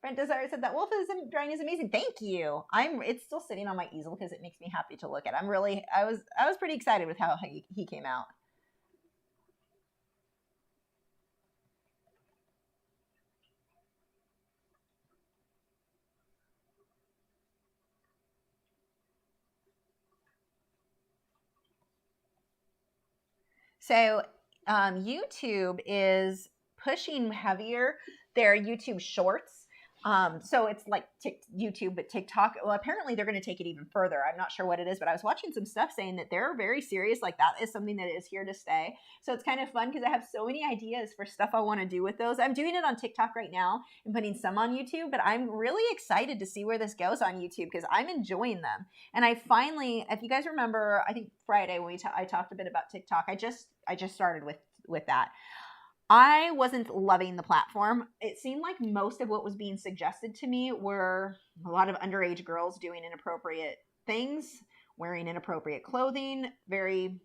S1: Brent Desire said that wolf drawing is amazing. Thank you. It's still sitting on my easel because it makes me happy to look at. I was pretty excited with how he came out. So YouTube is pushing heavier their YouTube Shorts. So it's like YouTube, but TikTok. Well, apparently they're going to take it even further. I'm not sure what it is, but I was watching some stuff saying that they're very serious. Like that is something that is here to stay. So it's kind of fun because I have so many ideas for stuff I want to do with those. I'm doing it on TikTok right now and putting some on YouTube, but I'm really excited to see where this goes on YouTube because I'm enjoying them. And I finally, if you guys remember, I think Friday when I talked a bit about TikTok, I just started with that. I wasn't loving the platform. It seemed like most of what was being suggested to me were a lot of underage girls doing inappropriate things, wearing inappropriate clothing, very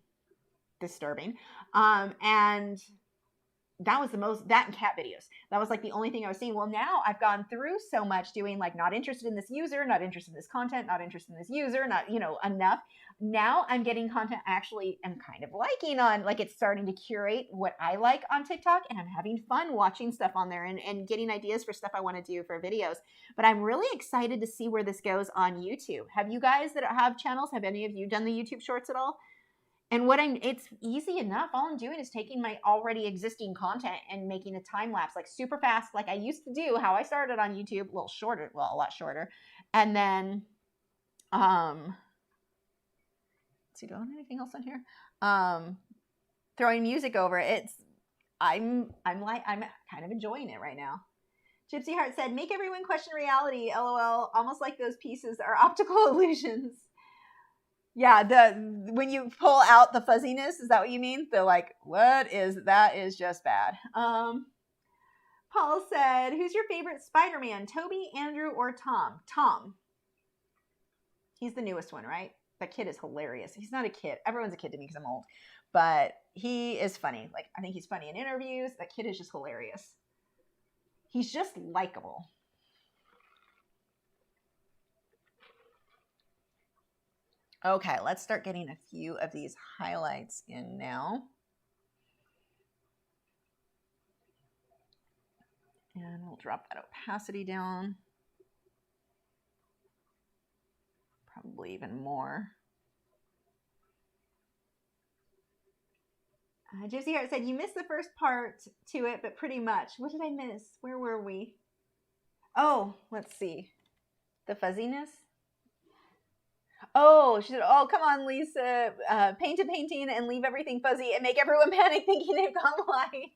S1: disturbing. And that was that and cat videos. That was like the only thing I was seeing. Well, now I've gone through so much doing like not interested in this user, not interested in this content, not interested in this user, not, enough. Now I'm getting content I actually am kind of liking on, like it's starting to curate what I like on TikTok, and I'm having fun watching stuff on there and getting ideas for stuff I want to do for videos. But I'm really excited to see where this goes on YouTube. Have you guys that have channels, have any of you done the YouTube Shorts at all? And it's easy enough. All I'm doing is taking my already existing content and making a time lapse, like super fast, like I used to do, how I started on YouTube, a lot shorter. And then, let's see, do I have anything else on here? Throwing music over it. I'm kind of enjoying it right now. Gypsy Heart said, make everyone question reality, LOL, almost like those pieces are optical illusions. Yeah, when you pull out the fuzziness, is that what you mean? They're like, that is just bad. Paul said, who's your favorite Spider-Man, Toby, Andrew, or Tom? Tom. He's the newest one, right? That kid is hilarious. He's not a kid. Everyone's a kid to me because I'm old. But he is funny. Like, I think he's funny in interviews. That kid is just hilarious. He's just likable. Okay, let's start getting a few of these highlights in now. And we'll drop that opacity down. Probably even more. Gypsy Heart said, you missed the first part to it, but pretty much. What did I miss? Where were we? Oh, let's see. The fuzziness. Oh, she said, oh, come on, Lisa, paint a painting and leave everything fuzzy and make everyone panic thinking they've gone blind.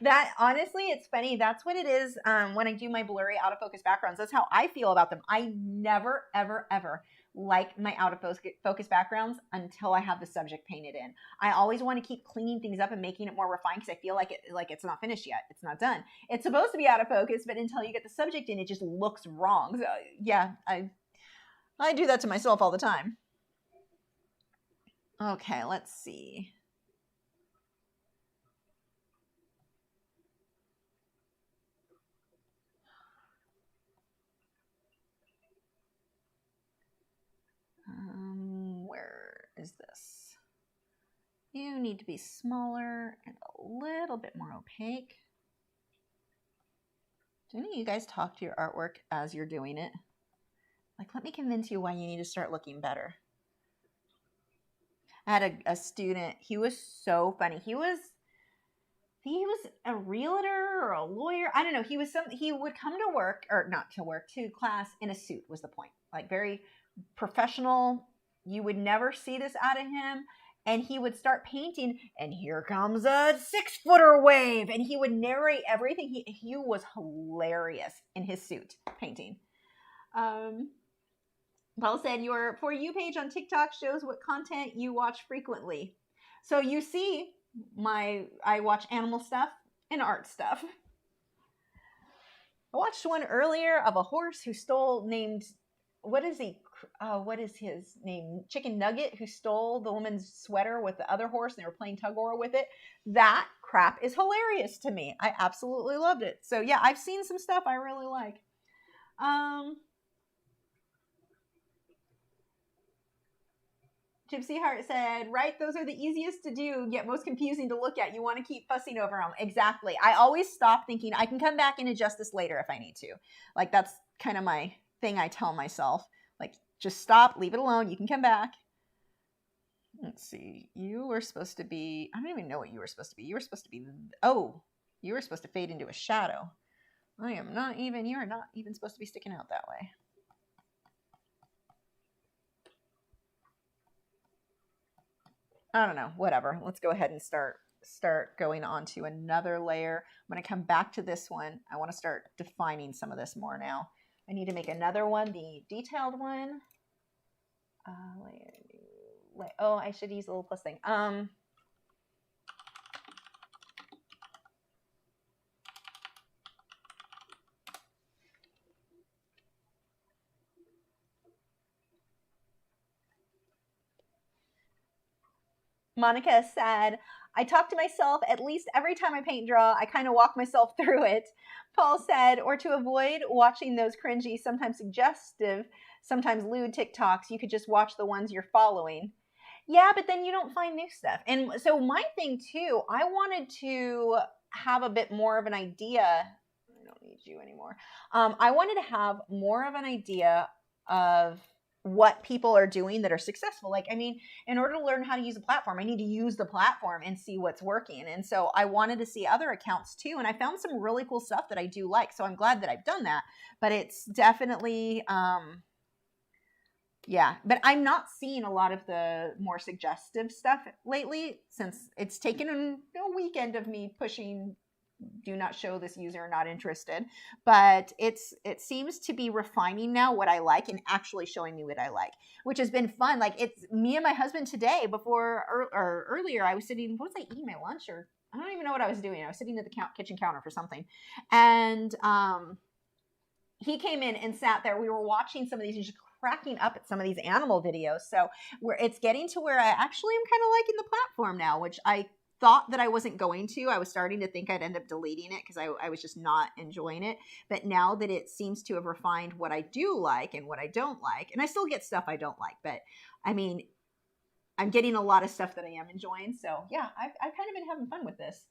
S1: That, honestly, it's funny. That's what it is when I do my blurry out of focus backgrounds. That's how I feel about them. I never, ever, ever like my out of focus backgrounds until I have the subject painted in. I always want to keep cleaning things up and making it more refined because I feel like it's not finished yet. It's not done. It's supposed to be out of focus, but until you get the subject in, it just looks wrong. So, yeah, I do that to myself all the time. Okay, let's see. Where is this? You need to be smaller and a little bit more opaque. Do any of you guys talk to your artwork as you're doing it? Like, let me convince you why you need to start looking better. I had a student, he was so funny. He was a realtor or a lawyer. I don't know. He would come to work, or not to work, to class in a suit was the point. Like, very professional. You would never see this out of him. And he would start painting, and here comes a 6-footer wave. And he would narrate everything. He was hilarious in his suit painting. Paul said, your For You page on TikTok shows what content you watch frequently. So you see, I watch animal stuff and art stuff. I watched one earlier of a horse who stole, named, what is his name? Chicken Nugget, who stole the woman's sweater with the other horse, and they were playing tug of war with it. That crap is hilarious to me. I absolutely loved it. So yeah, I've seen some stuff I really like. Gypsy Heart said, right, those are the easiest to do, yet most confusing to look at. You want to keep fussing over them. Exactly. I always stop thinking I can come back and adjust this later if I need to. Like, that's kind of my thing I tell myself. Like, just stop, leave it alone. You can come back. Let's see. You were supposed to be, I don't even know what you were supposed to be. You were supposed to be, you were supposed to fade into a shadow. You are not even supposed to be sticking out that way. I don't know, whatever. Let's go ahead and start going on to another layer. I'm going to come back to this one. I want to start defining some of this more now. I need to make another one, the detailed one. Oh, I should use the little plus thing. Monica said, I talk to myself at least every time I paint and draw. I kind of walk myself through it. Paul said, or to avoid watching those cringy, sometimes suggestive, sometimes lewd TikToks, you could just watch the ones you're following. Yeah, but then you don't find new stuff. And so my thing too, I wanted to have a bit more of an idea. I don't need you anymore. I wanted to have more of an idea of what people are doing that are successful. Like, I mean, in order to learn how to use a platform, I need to use the platform and see what's working. And so I wanted to see other accounts too. And I found some really cool stuff that I do like. So I'm glad that I've done that. But it's definitely, yeah. But I'm not seeing a lot of the more suggestive stuff lately, since it's taken a weekend of me pushing do not show this user, not interested. But it seems to be refining now what I like and actually showing me what I like, which has been fun. Like, it's me and my husband today or earlier, I was sitting, what was I eating, my lunch, or I don't even know what I was doing. I was sitting at the kitchen counter for something. And he came in and sat there. We were watching some of these and just cracking up at some of these animal videos. So it's getting to where I actually am kind of liking the platform now, which I thought that I wasn't going to. I was starting to think I'd end up deleting it because I was just not enjoying it. But now that it seems to have refined what I do like and what I don't like, and I still get stuff I don't like, but I mean, I'm getting a lot of stuff that I am enjoying. So yeah, I've kind of been having fun with this.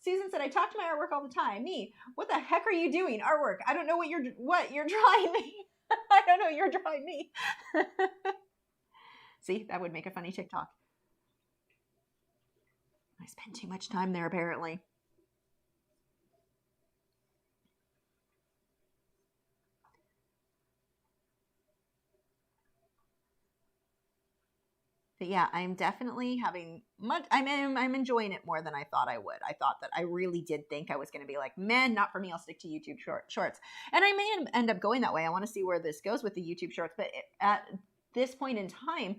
S1: Susan said, I talk to my artwork all the time. Me, what the heck are you doing? Artwork. I don't know what you're drawing me. I don't know, you're drawing me. See, that would make a funny TikTok. I spend too much time there, apparently. But yeah, I'm definitely having much. I'm enjoying it more than I thought I would. I thought that I really did think I was going to be like, man, not for me. I'll stick to YouTube shorts, and I may end up going that way. I want to see where this goes with the YouTube shorts. But at this point in time,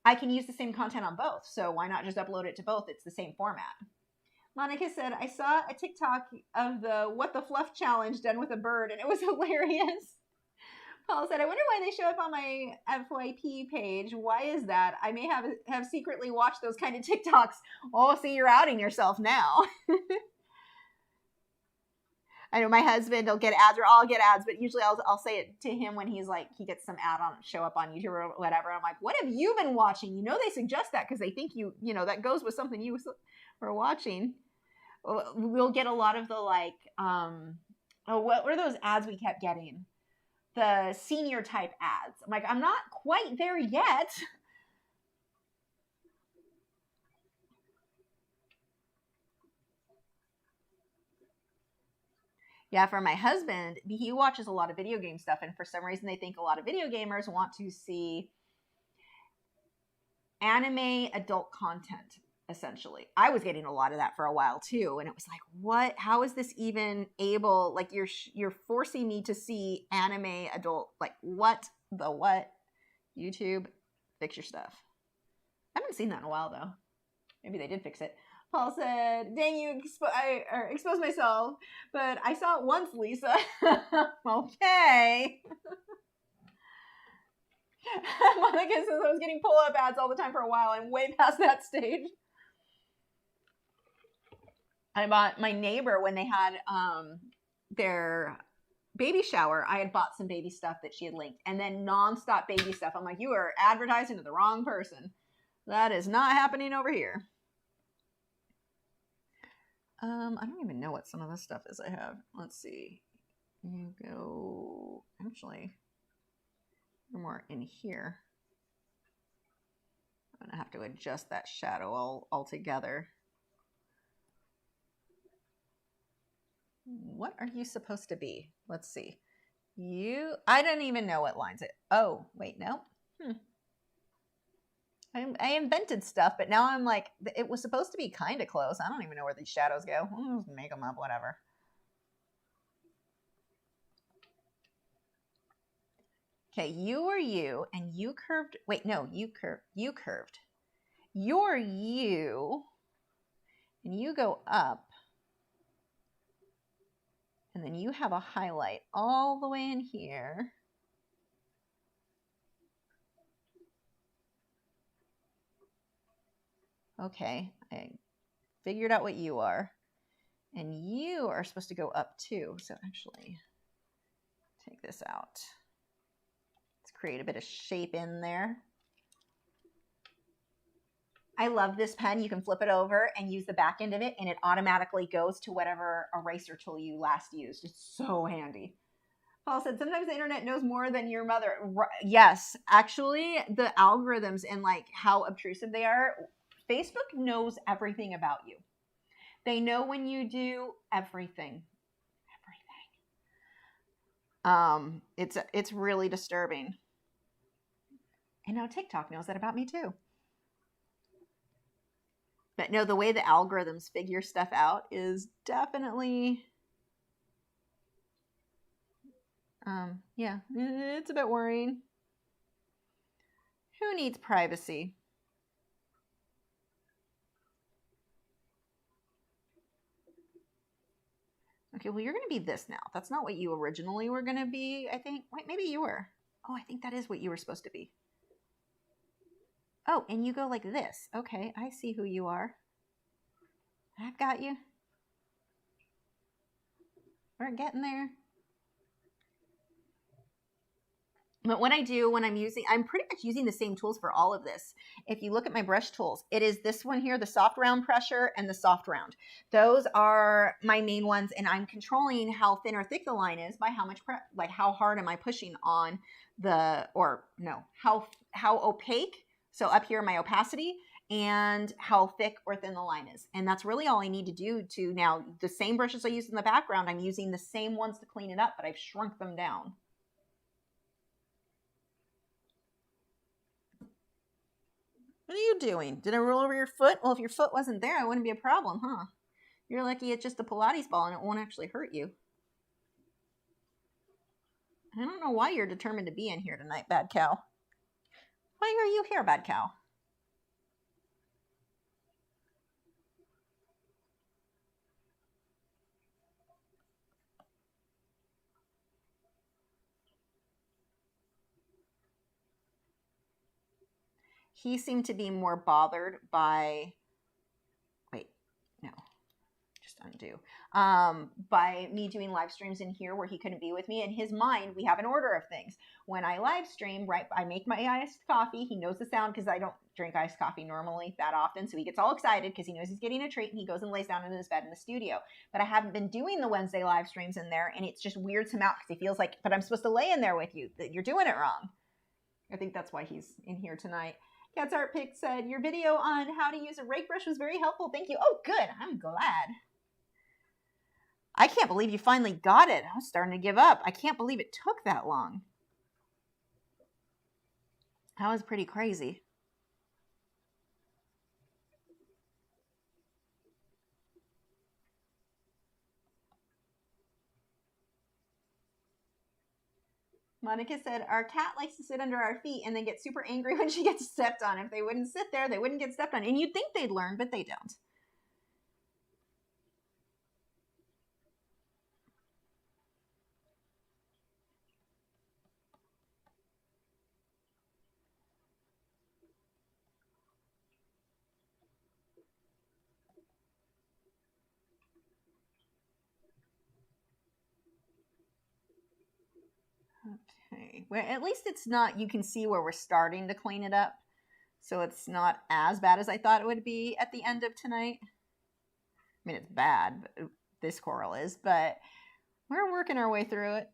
S1: I can use the same content on both. So why not just upload it to both? It's the same format. Monica said, I saw a TikTok of the What the Fluff challenge done with a bird, and it was hilarious. Paul said, I wonder why they show up on my FYP page. Why is that? I may have secretly watched those kind of TikToks. Oh, see, you're outing yourself now. I know my husband will get ads, or I'll get ads, but usually I'll say it to him when he's like, he gets some ad on, show up on YouTube or whatever. I'm like, what have you been watching? You know, they suggest that because they think you know, that goes with something you were watching. We'll get a lot of the like, what were those ads we kept getting? The senior type ads. I'm like, I'm not quite there yet. Yeah, for my husband, he watches a lot of video game stuff, and for some reason they think a lot of video gamers want to see anime adult content, essentially. I was getting a lot of that for a while too, and it was like, what? How is this even able? Like, you're forcing me to see anime adult, like, what? YouTube, fix your stuff. I haven't seen that in a while though. Maybe they did fix it. Paul said, dang you, I exposed myself, but I saw it once, Lisa. Okay. Monica says, I was getting pull-up ads all the time for a while. I'm way past that stage. I bought my neighbor when they had their baby shower. I had bought some baby stuff that she had linked, and then nonstop baby stuff. I'm like, you are advertising to the wrong person. That is not happening over here. I don't even know what some of this stuff is I have. Let's see. You go, actually, more in here. I'm gonna have to adjust that shadow altogether. What are you supposed to be? Let's see. I don't even know what lines it. Oh, wait, no. I invented stuff, but now I'm like, it was supposed to be kind of close. I don't even know where these shadows go. I'll just make them up, whatever. Okay, you are you, and you curved. Wait, no, you curved. You're you, and you go up, and then you have a highlight all the way in here. Okay, I figured out what you are. And you are supposed to go up too. So actually, take this out. Let's create a bit of shape in there. I love this pen. You can flip it over and use the back end of it, and it automatically goes to whatever eraser tool you last used. It's so handy. Paul said, sometimes the internet knows more than your mother. Yes, actually, the algorithms and like how obtrusive they are, Facebook knows everything about you. They know when you do everything. It's really disturbing. And now TikTok knows that about me too. But no, the way the algorithms figure stuff out is definitely, yeah, it's a bit worrying. Who needs privacy? Okay, well, you're going to be this now. That's not what you originally were going to be, I think. Wait, maybe you were. Oh, I think that is what you were supposed to be. Oh, and you go like this. Okay, I see who you are. I've got you. We're getting there. But what I do when I'm pretty much using the same tools for all of this. If you look at my brush tools, it is this one here, the soft round pressure and the soft round. Those are my main ones, and I'm controlling how thin or thick the line is by how much, like how hard am I pushing on how opaque. So up here, my opacity, and how thick or thin the line is. And that's really all I need to do to now, the same brushes I used in the background, I'm using the same ones to clean it up, but I've shrunk them down. What are you doing? Did I roll over your foot? Well, if your foot wasn't there, it wouldn't be a problem, huh? You're lucky it's just a Pilates ball and it won't actually hurt you. I don't know why you're determined to be in here tonight, bad cow. Why are you here, bad cow? He seemed to be more bothered by, wait, no, just undo, by me doing live streams in here where he couldn't be with me. In his mind, we have an order of things. When I live stream, right, I make my iced coffee. He knows the sound because I don't drink iced coffee normally that often. So he gets all excited because he knows he's getting a treat, and he goes and lays down in his bed in the studio. But I haven't been doing the Wednesday live streams in there, and it just weirds him out because he feels like, but I'm supposed to lay in there with you. That you're doing it wrong. I think that's why he's in here tonight. Cat's Art Pick said, your video on how to use a rake brush was very helpful. Thank you. Oh, good. I'm glad. I can't believe you finally got it. I was starting to give up. I can't believe it took that long. That was pretty crazy. Monica said, our cat likes to sit under our feet and then get super angry when she gets stepped on. If they wouldn't sit there, they wouldn't get stepped on. And you'd think they'd learn, but they don't. Okay, well, at least it's not, you can see where we're starting to clean it up. So it's not as bad as I thought it would be at the end of tonight. I mean, it's bad, but this coral is, but we're working our way through it.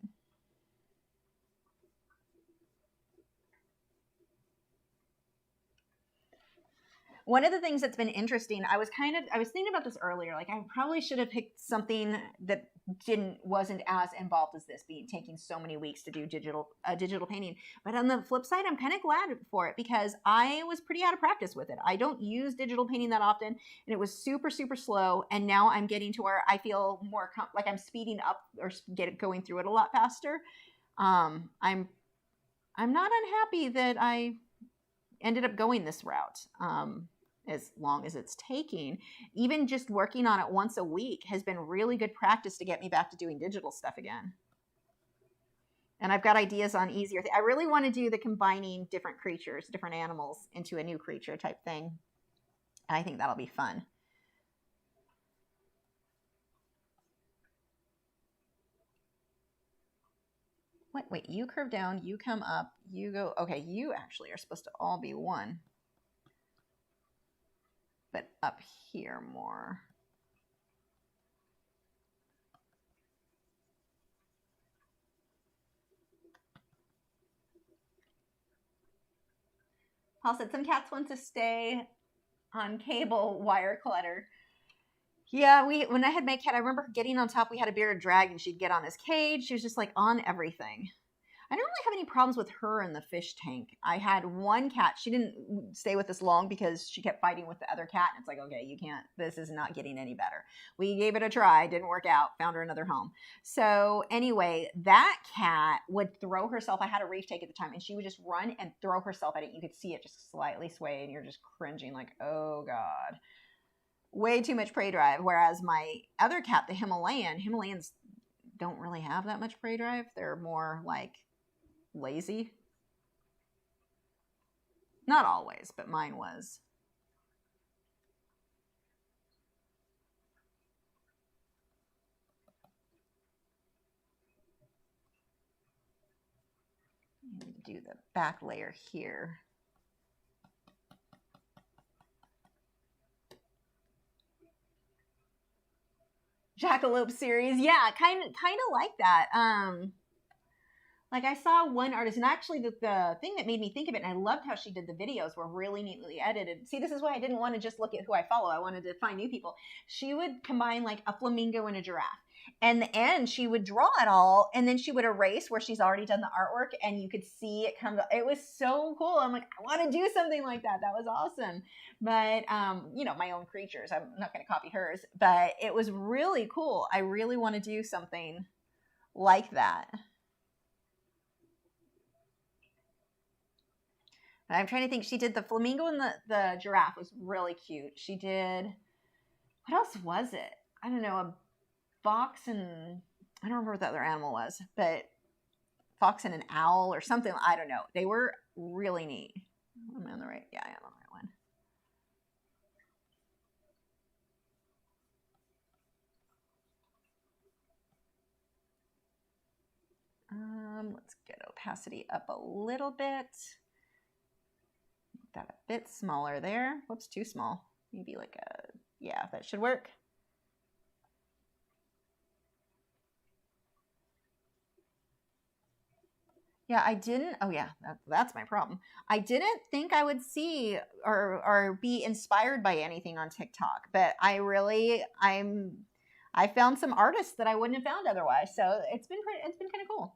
S1: One of the things that's been interesting, I was thinking about this earlier, like I probably should have picked something that wasn't as involved as this, taking so many weeks to do digital painting. But on the flip side, I'm kind of glad for it because I was pretty out of practice with it. I don't use digital painting that often, and it was super, super slow. And now I'm getting to where I feel more like I'm speeding up or going through it a lot faster. I'm not unhappy that I ended up going this route. As long as it's taking, even just working on it once a week has been really good practice to get me back to doing digital stuff again. And I've got ideas on easier things. I really want to do the combining different creatures, different animals into a new creature type thing. I think that'll be fun. Wait, you curve down, you come up, you go, okay, you actually are supposed to all be one. But up here more. Paul said some cats want to stay on cable wire clutter. Yeah, when I had my cat, I remember getting on top. We had a bearded dragon. She'd get on his cage. She was just like on everything. I don't really have any problems with her in the fish tank. I had one cat. She didn't stay with us long because she kept fighting with the other cat. And it's like, okay, you can't, this is not getting any better. We gave it a try. Didn't work out. Found her another home. So anyway, that cat would throw herself. I had a reef tank at the time, and she would just run and throw herself at it. You could see it just slightly sway, and you're just cringing like, oh God. Way too much prey drive. Whereas my other cat, the Himalayans don't really have that much prey drive. They're more like lazy. Not always, but mine was. I need to do the back layer here. Jackalope series, yeah, kind of like that. Like I saw one artist, and actually the thing that made me think of it, and I loved how she did the videos, were really neatly edited. See, this is why I didn't want to just look at who I follow. I wanted to find new people. She would combine like a flamingo and a giraffe. And the end, she would draw it all, and then she would erase where she's already done the artwork, and you could see it come. It was so cool. I'm like, I want to do something like that. That was awesome. But you know, my own creatures. I'm not going to copy hers, but it was really cool. I really want to do something like that. And I'm trying to think. She did the flamingo and the giraffe was really cute. She did. What else was it? I don't know. A fox and I don't remember what the other animal was, but fox and an owl or something. I don't know. They were really neat. Am I on the right? Yeah, I am on the right one. Let's get opacity up a little bit. Make that a bit smaller there. Whoops, too small. Maybe like a, yeah, that should work. Yeah, I didn't. Oh, yeah, that's my problem. I didn't think I would see or be inspired by anything on TikTok, but I found some artists that I wouldn't have found otherwise. So it's been kind of cool.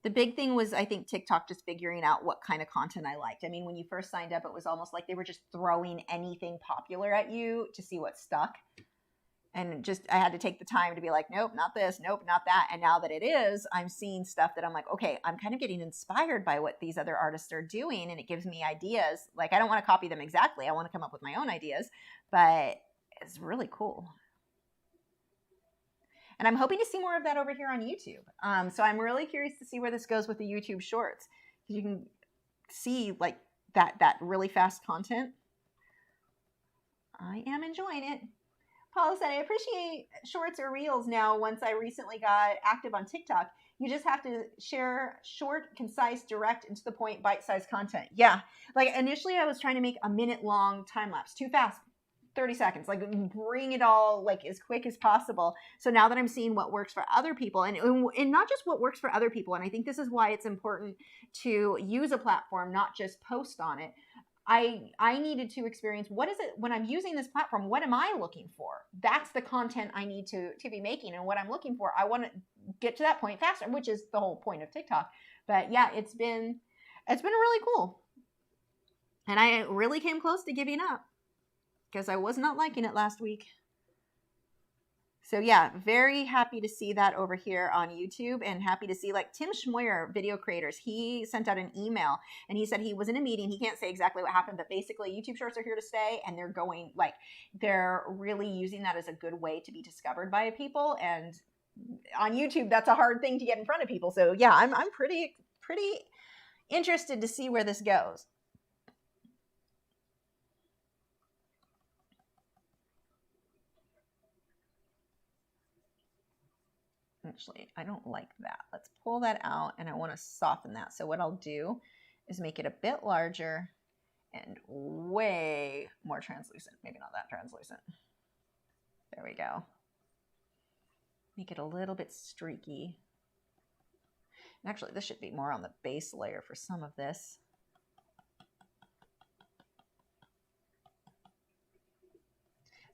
S1: The big thing was, I think, TikTok just figuring out what kind of content I liked. I mean, when you first signed up, it was almost like they were just throwing anything popular at you to see what stuck. And just, I had to take the time to be like, nope, not this, nope, not that. And now that it is, I'm seeing stuff that I'm like, okay, I'm kind of getting inspired by what these other artists are doing. And it gives me ideas. Like, I don't want to copy them exactly. I want to come up with my own ideas, but it's really cool. And I'm hoping to see more of that over here on YouTube. So I'm really curious to see where this goes with the YouTube Shorts. You can see like that really fast content. I am enjoying it. Paula said, I appreciate shorts or reels now once I recently got active on TikTok. You just have to share short, concise, direct, and to the point, bite-sized content. Yeah. Like initially I was trying to make a minute-long time lapse. Too fast. 30 seconds, like bring it all like as quick as possible. So now that I'm seeing what works for other people and not just what works for other people, and I think this is why it's important to use a platform, not just post on it. I needed to experience, what is it when I'm using this platform, what am I looking for? That's the content I need to be making, and what I'm looking for, I want to get to that point faster, which is the whole point of TikTok. But yeah, it's been really cool. And I really came close to giving up, because I was not liking it last week. So yeah, very happy to see that over here on YouTube, and happy to see like Tim Schmoyer, Video Creators. He sent out an email and he said he was in a meeting. He can't say exactly what happened, but basically YouTube Shorts are here to stay, and they're really using that as a good way to be discovered by people. And on YouTube, that's a hard thing to get in front of people. So yeah, I'm pretty interested to see where this goes. Actually, I don't like that. Let's pull that out, and I want to soften that. So what I'll do is make it a bit larger and way more translucent. Maybe not that translucent. There we go. Make it a little bit streaky. And actually, this should be more on the base layer for some of this.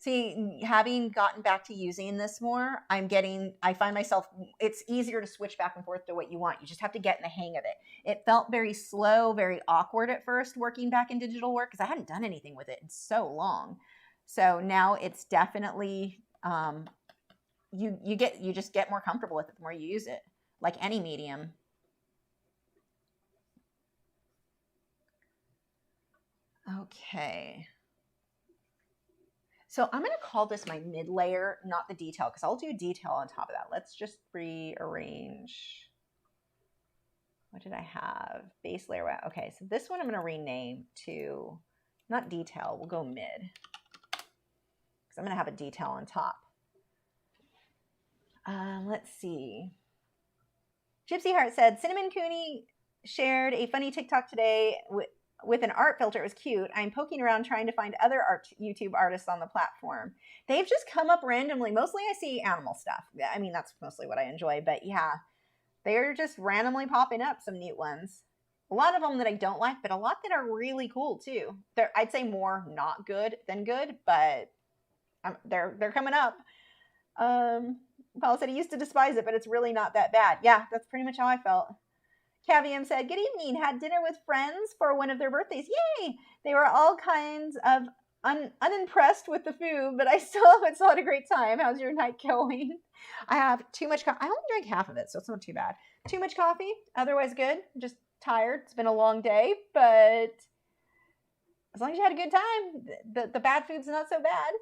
S1: See, having gotten back to using this more, I find myself, it's easier to switch back and forth to what you want. You just have to get in the hang of it. It felt very slow, very awkward at first working back in digital work, because I hadn't done anything with it in so long. So now it's definitely, you just get more comfortable with it the more you use it, like any medium. Okay. So I'm going to call this my mid layer, not the detail, because I'll do detail on top of that. Let's just rearrange. What did I have? Base layer. Okay, so this one I'm going to rename to, not detail, we'll go mid, because I'm going to have a detail on top. Let's see. Gypsy Heart said, Cinnamon Cooney shared a funny TikTok today with an art filter. It was cute. I'm poking around trying to find other YouTube artists on the platform. They've just come up randomly. Mostly I see animal stuff. I mean, that's mostly what I enjoy. But yeah, they're just randomly popping up, some neat ones. A lot of them that I don't like, but a lot that are really cool too. I'd say more not good than good, but they're coming up. Paul said he used to despise it, but it's really not that bad. Yeah, that's pretty much how I felt. Cavium said, good evening. Had dinner with friends for one of their birthdays. Yay! They were all kinds of unimpressed with the food, but I still had a great time. How's your night going? I have too much coffee. I only drank half of it, so it's not too bad. Too much coffee, otherwise good. Just tired. It's been a long day, but as long as you had a good time, the bad food's not so bad.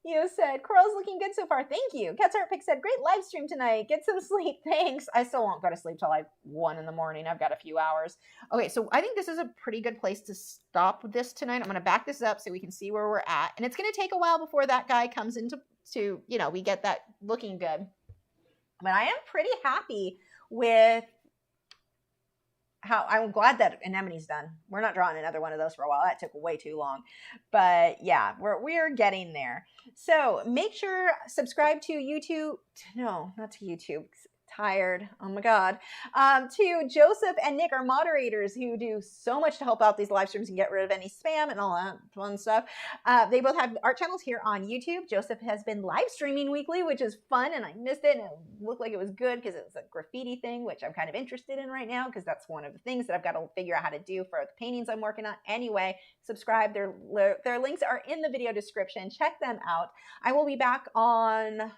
S1: You said, Coral's looking good so far. Thank you. Cat's Heart Pick said, great live stream tonight. Get some sleep. Thanks. I still won't go to sleep till like 1 in the morning. I've got a few hours. Okay, so I think this is a pretty good place to stop this tonight. I'm going to back this up so we can see where we're at. And it's going to take a while before that guy comes into, we get that looking good. But I am pretty happy with how I'm glad that Anemone's done. We're not drawing another one of those for a while. That took way too long. But yeah, we're getting there. So make sure subscribe to YouTube. No, not to YouTube. Tired. Oh my God. To Joseph and Nick, our moderators, who do so much to help out these live streams and get rid of any spam and all that fun stuff. They both have art channels here on YouTube. Joseph has been live streaming weekly, which is fun, and I missed it, and it looked like it was good because it was a graffiti thing, which I'm kind of interested in right now because that's one of the things that I've got to figure out how to do for the paintings I'm working on. Anyway, subscribe. Their links are in the video description. Check them out. I will be back on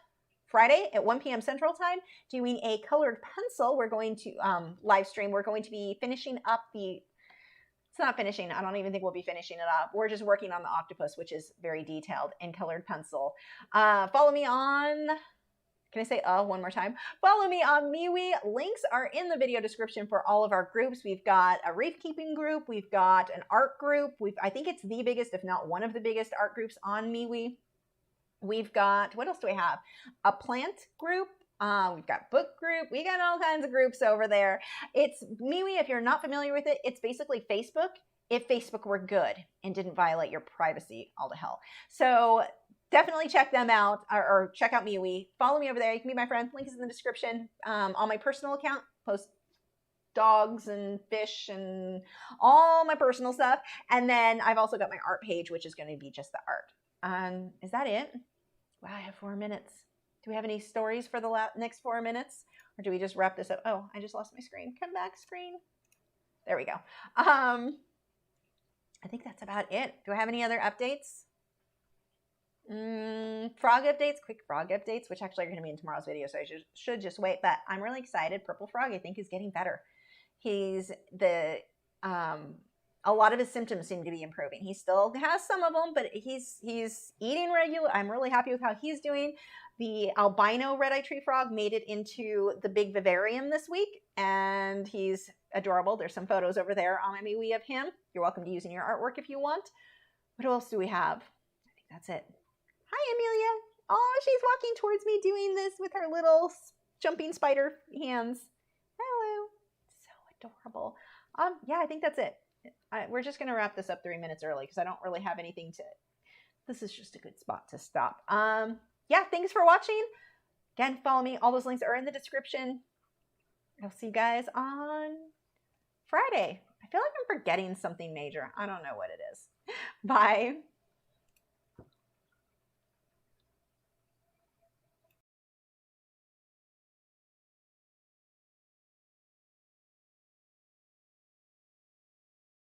S1: Friday at 1 p.m. Central Time doing a colored pencil. We're going to live stream. We're going to be finishing up it's not finishing. I don't even think we'll be finishing it up. We're just working on the octopus, which is very detailed in colored pencil. Follow me on, can I say one more time? Follow me on MeWe. Links are in the video description for all of our groups. We've got a reef keeping group. We've got an art group. I think it's the biggest, if not one of the biggest art groups on MeWe. We've got, what else do we have? A plant group. We've got book group. We got all kinds of groups over there. It's MeWe. If you're not familiar with it, it's basically Facebook if Facebook were good and didn't violate your privacy all to hell. So definitely check them out or check out MeWe. Follow me over there. You can be my friend. Link is in the description. On my personal account, post dogs and fish and all my personal stuff. And then I've also got my art page, which is going to be just the art. Is that it? Wow, I have 4 minutes. Do we have any stories for the next 4 minutes? Or do we just wrap this up? Oh, I just lost my screen. Come back, screen. There we go. I think that's about it. Do I have any other updates? Frog updates, quick frog updates, which actually are going to be in tomorrow's video, so I should just wait. But I'm really excited. Purple Frog, I think, is getting better. A lot of his symptoms seem to be improving. He still has some of them, but he's eating regular. I'm really happy with how he's doing. The albino red-eye tree frog made it into the big vivarium this week, and he's adorable. There's some photos over there on my MeWe of him. You're welcome to use in your artwork if you want. What else do we have? I think that's it. Hi, Amelia. Oh, she's walking towards me doing this with her little jumping spider hands. Hello. So adorable. Yeah, I think that's it. We're just going to wrap this up 3 minutes early because I don't really have anything to... This is just a good spot to stop. Yeah, thanks for watching. Again, follow me. All those links are in the description. I'll see you guys on Friday. I feel like I'm forgetting something major. I don't know what it is. Bye.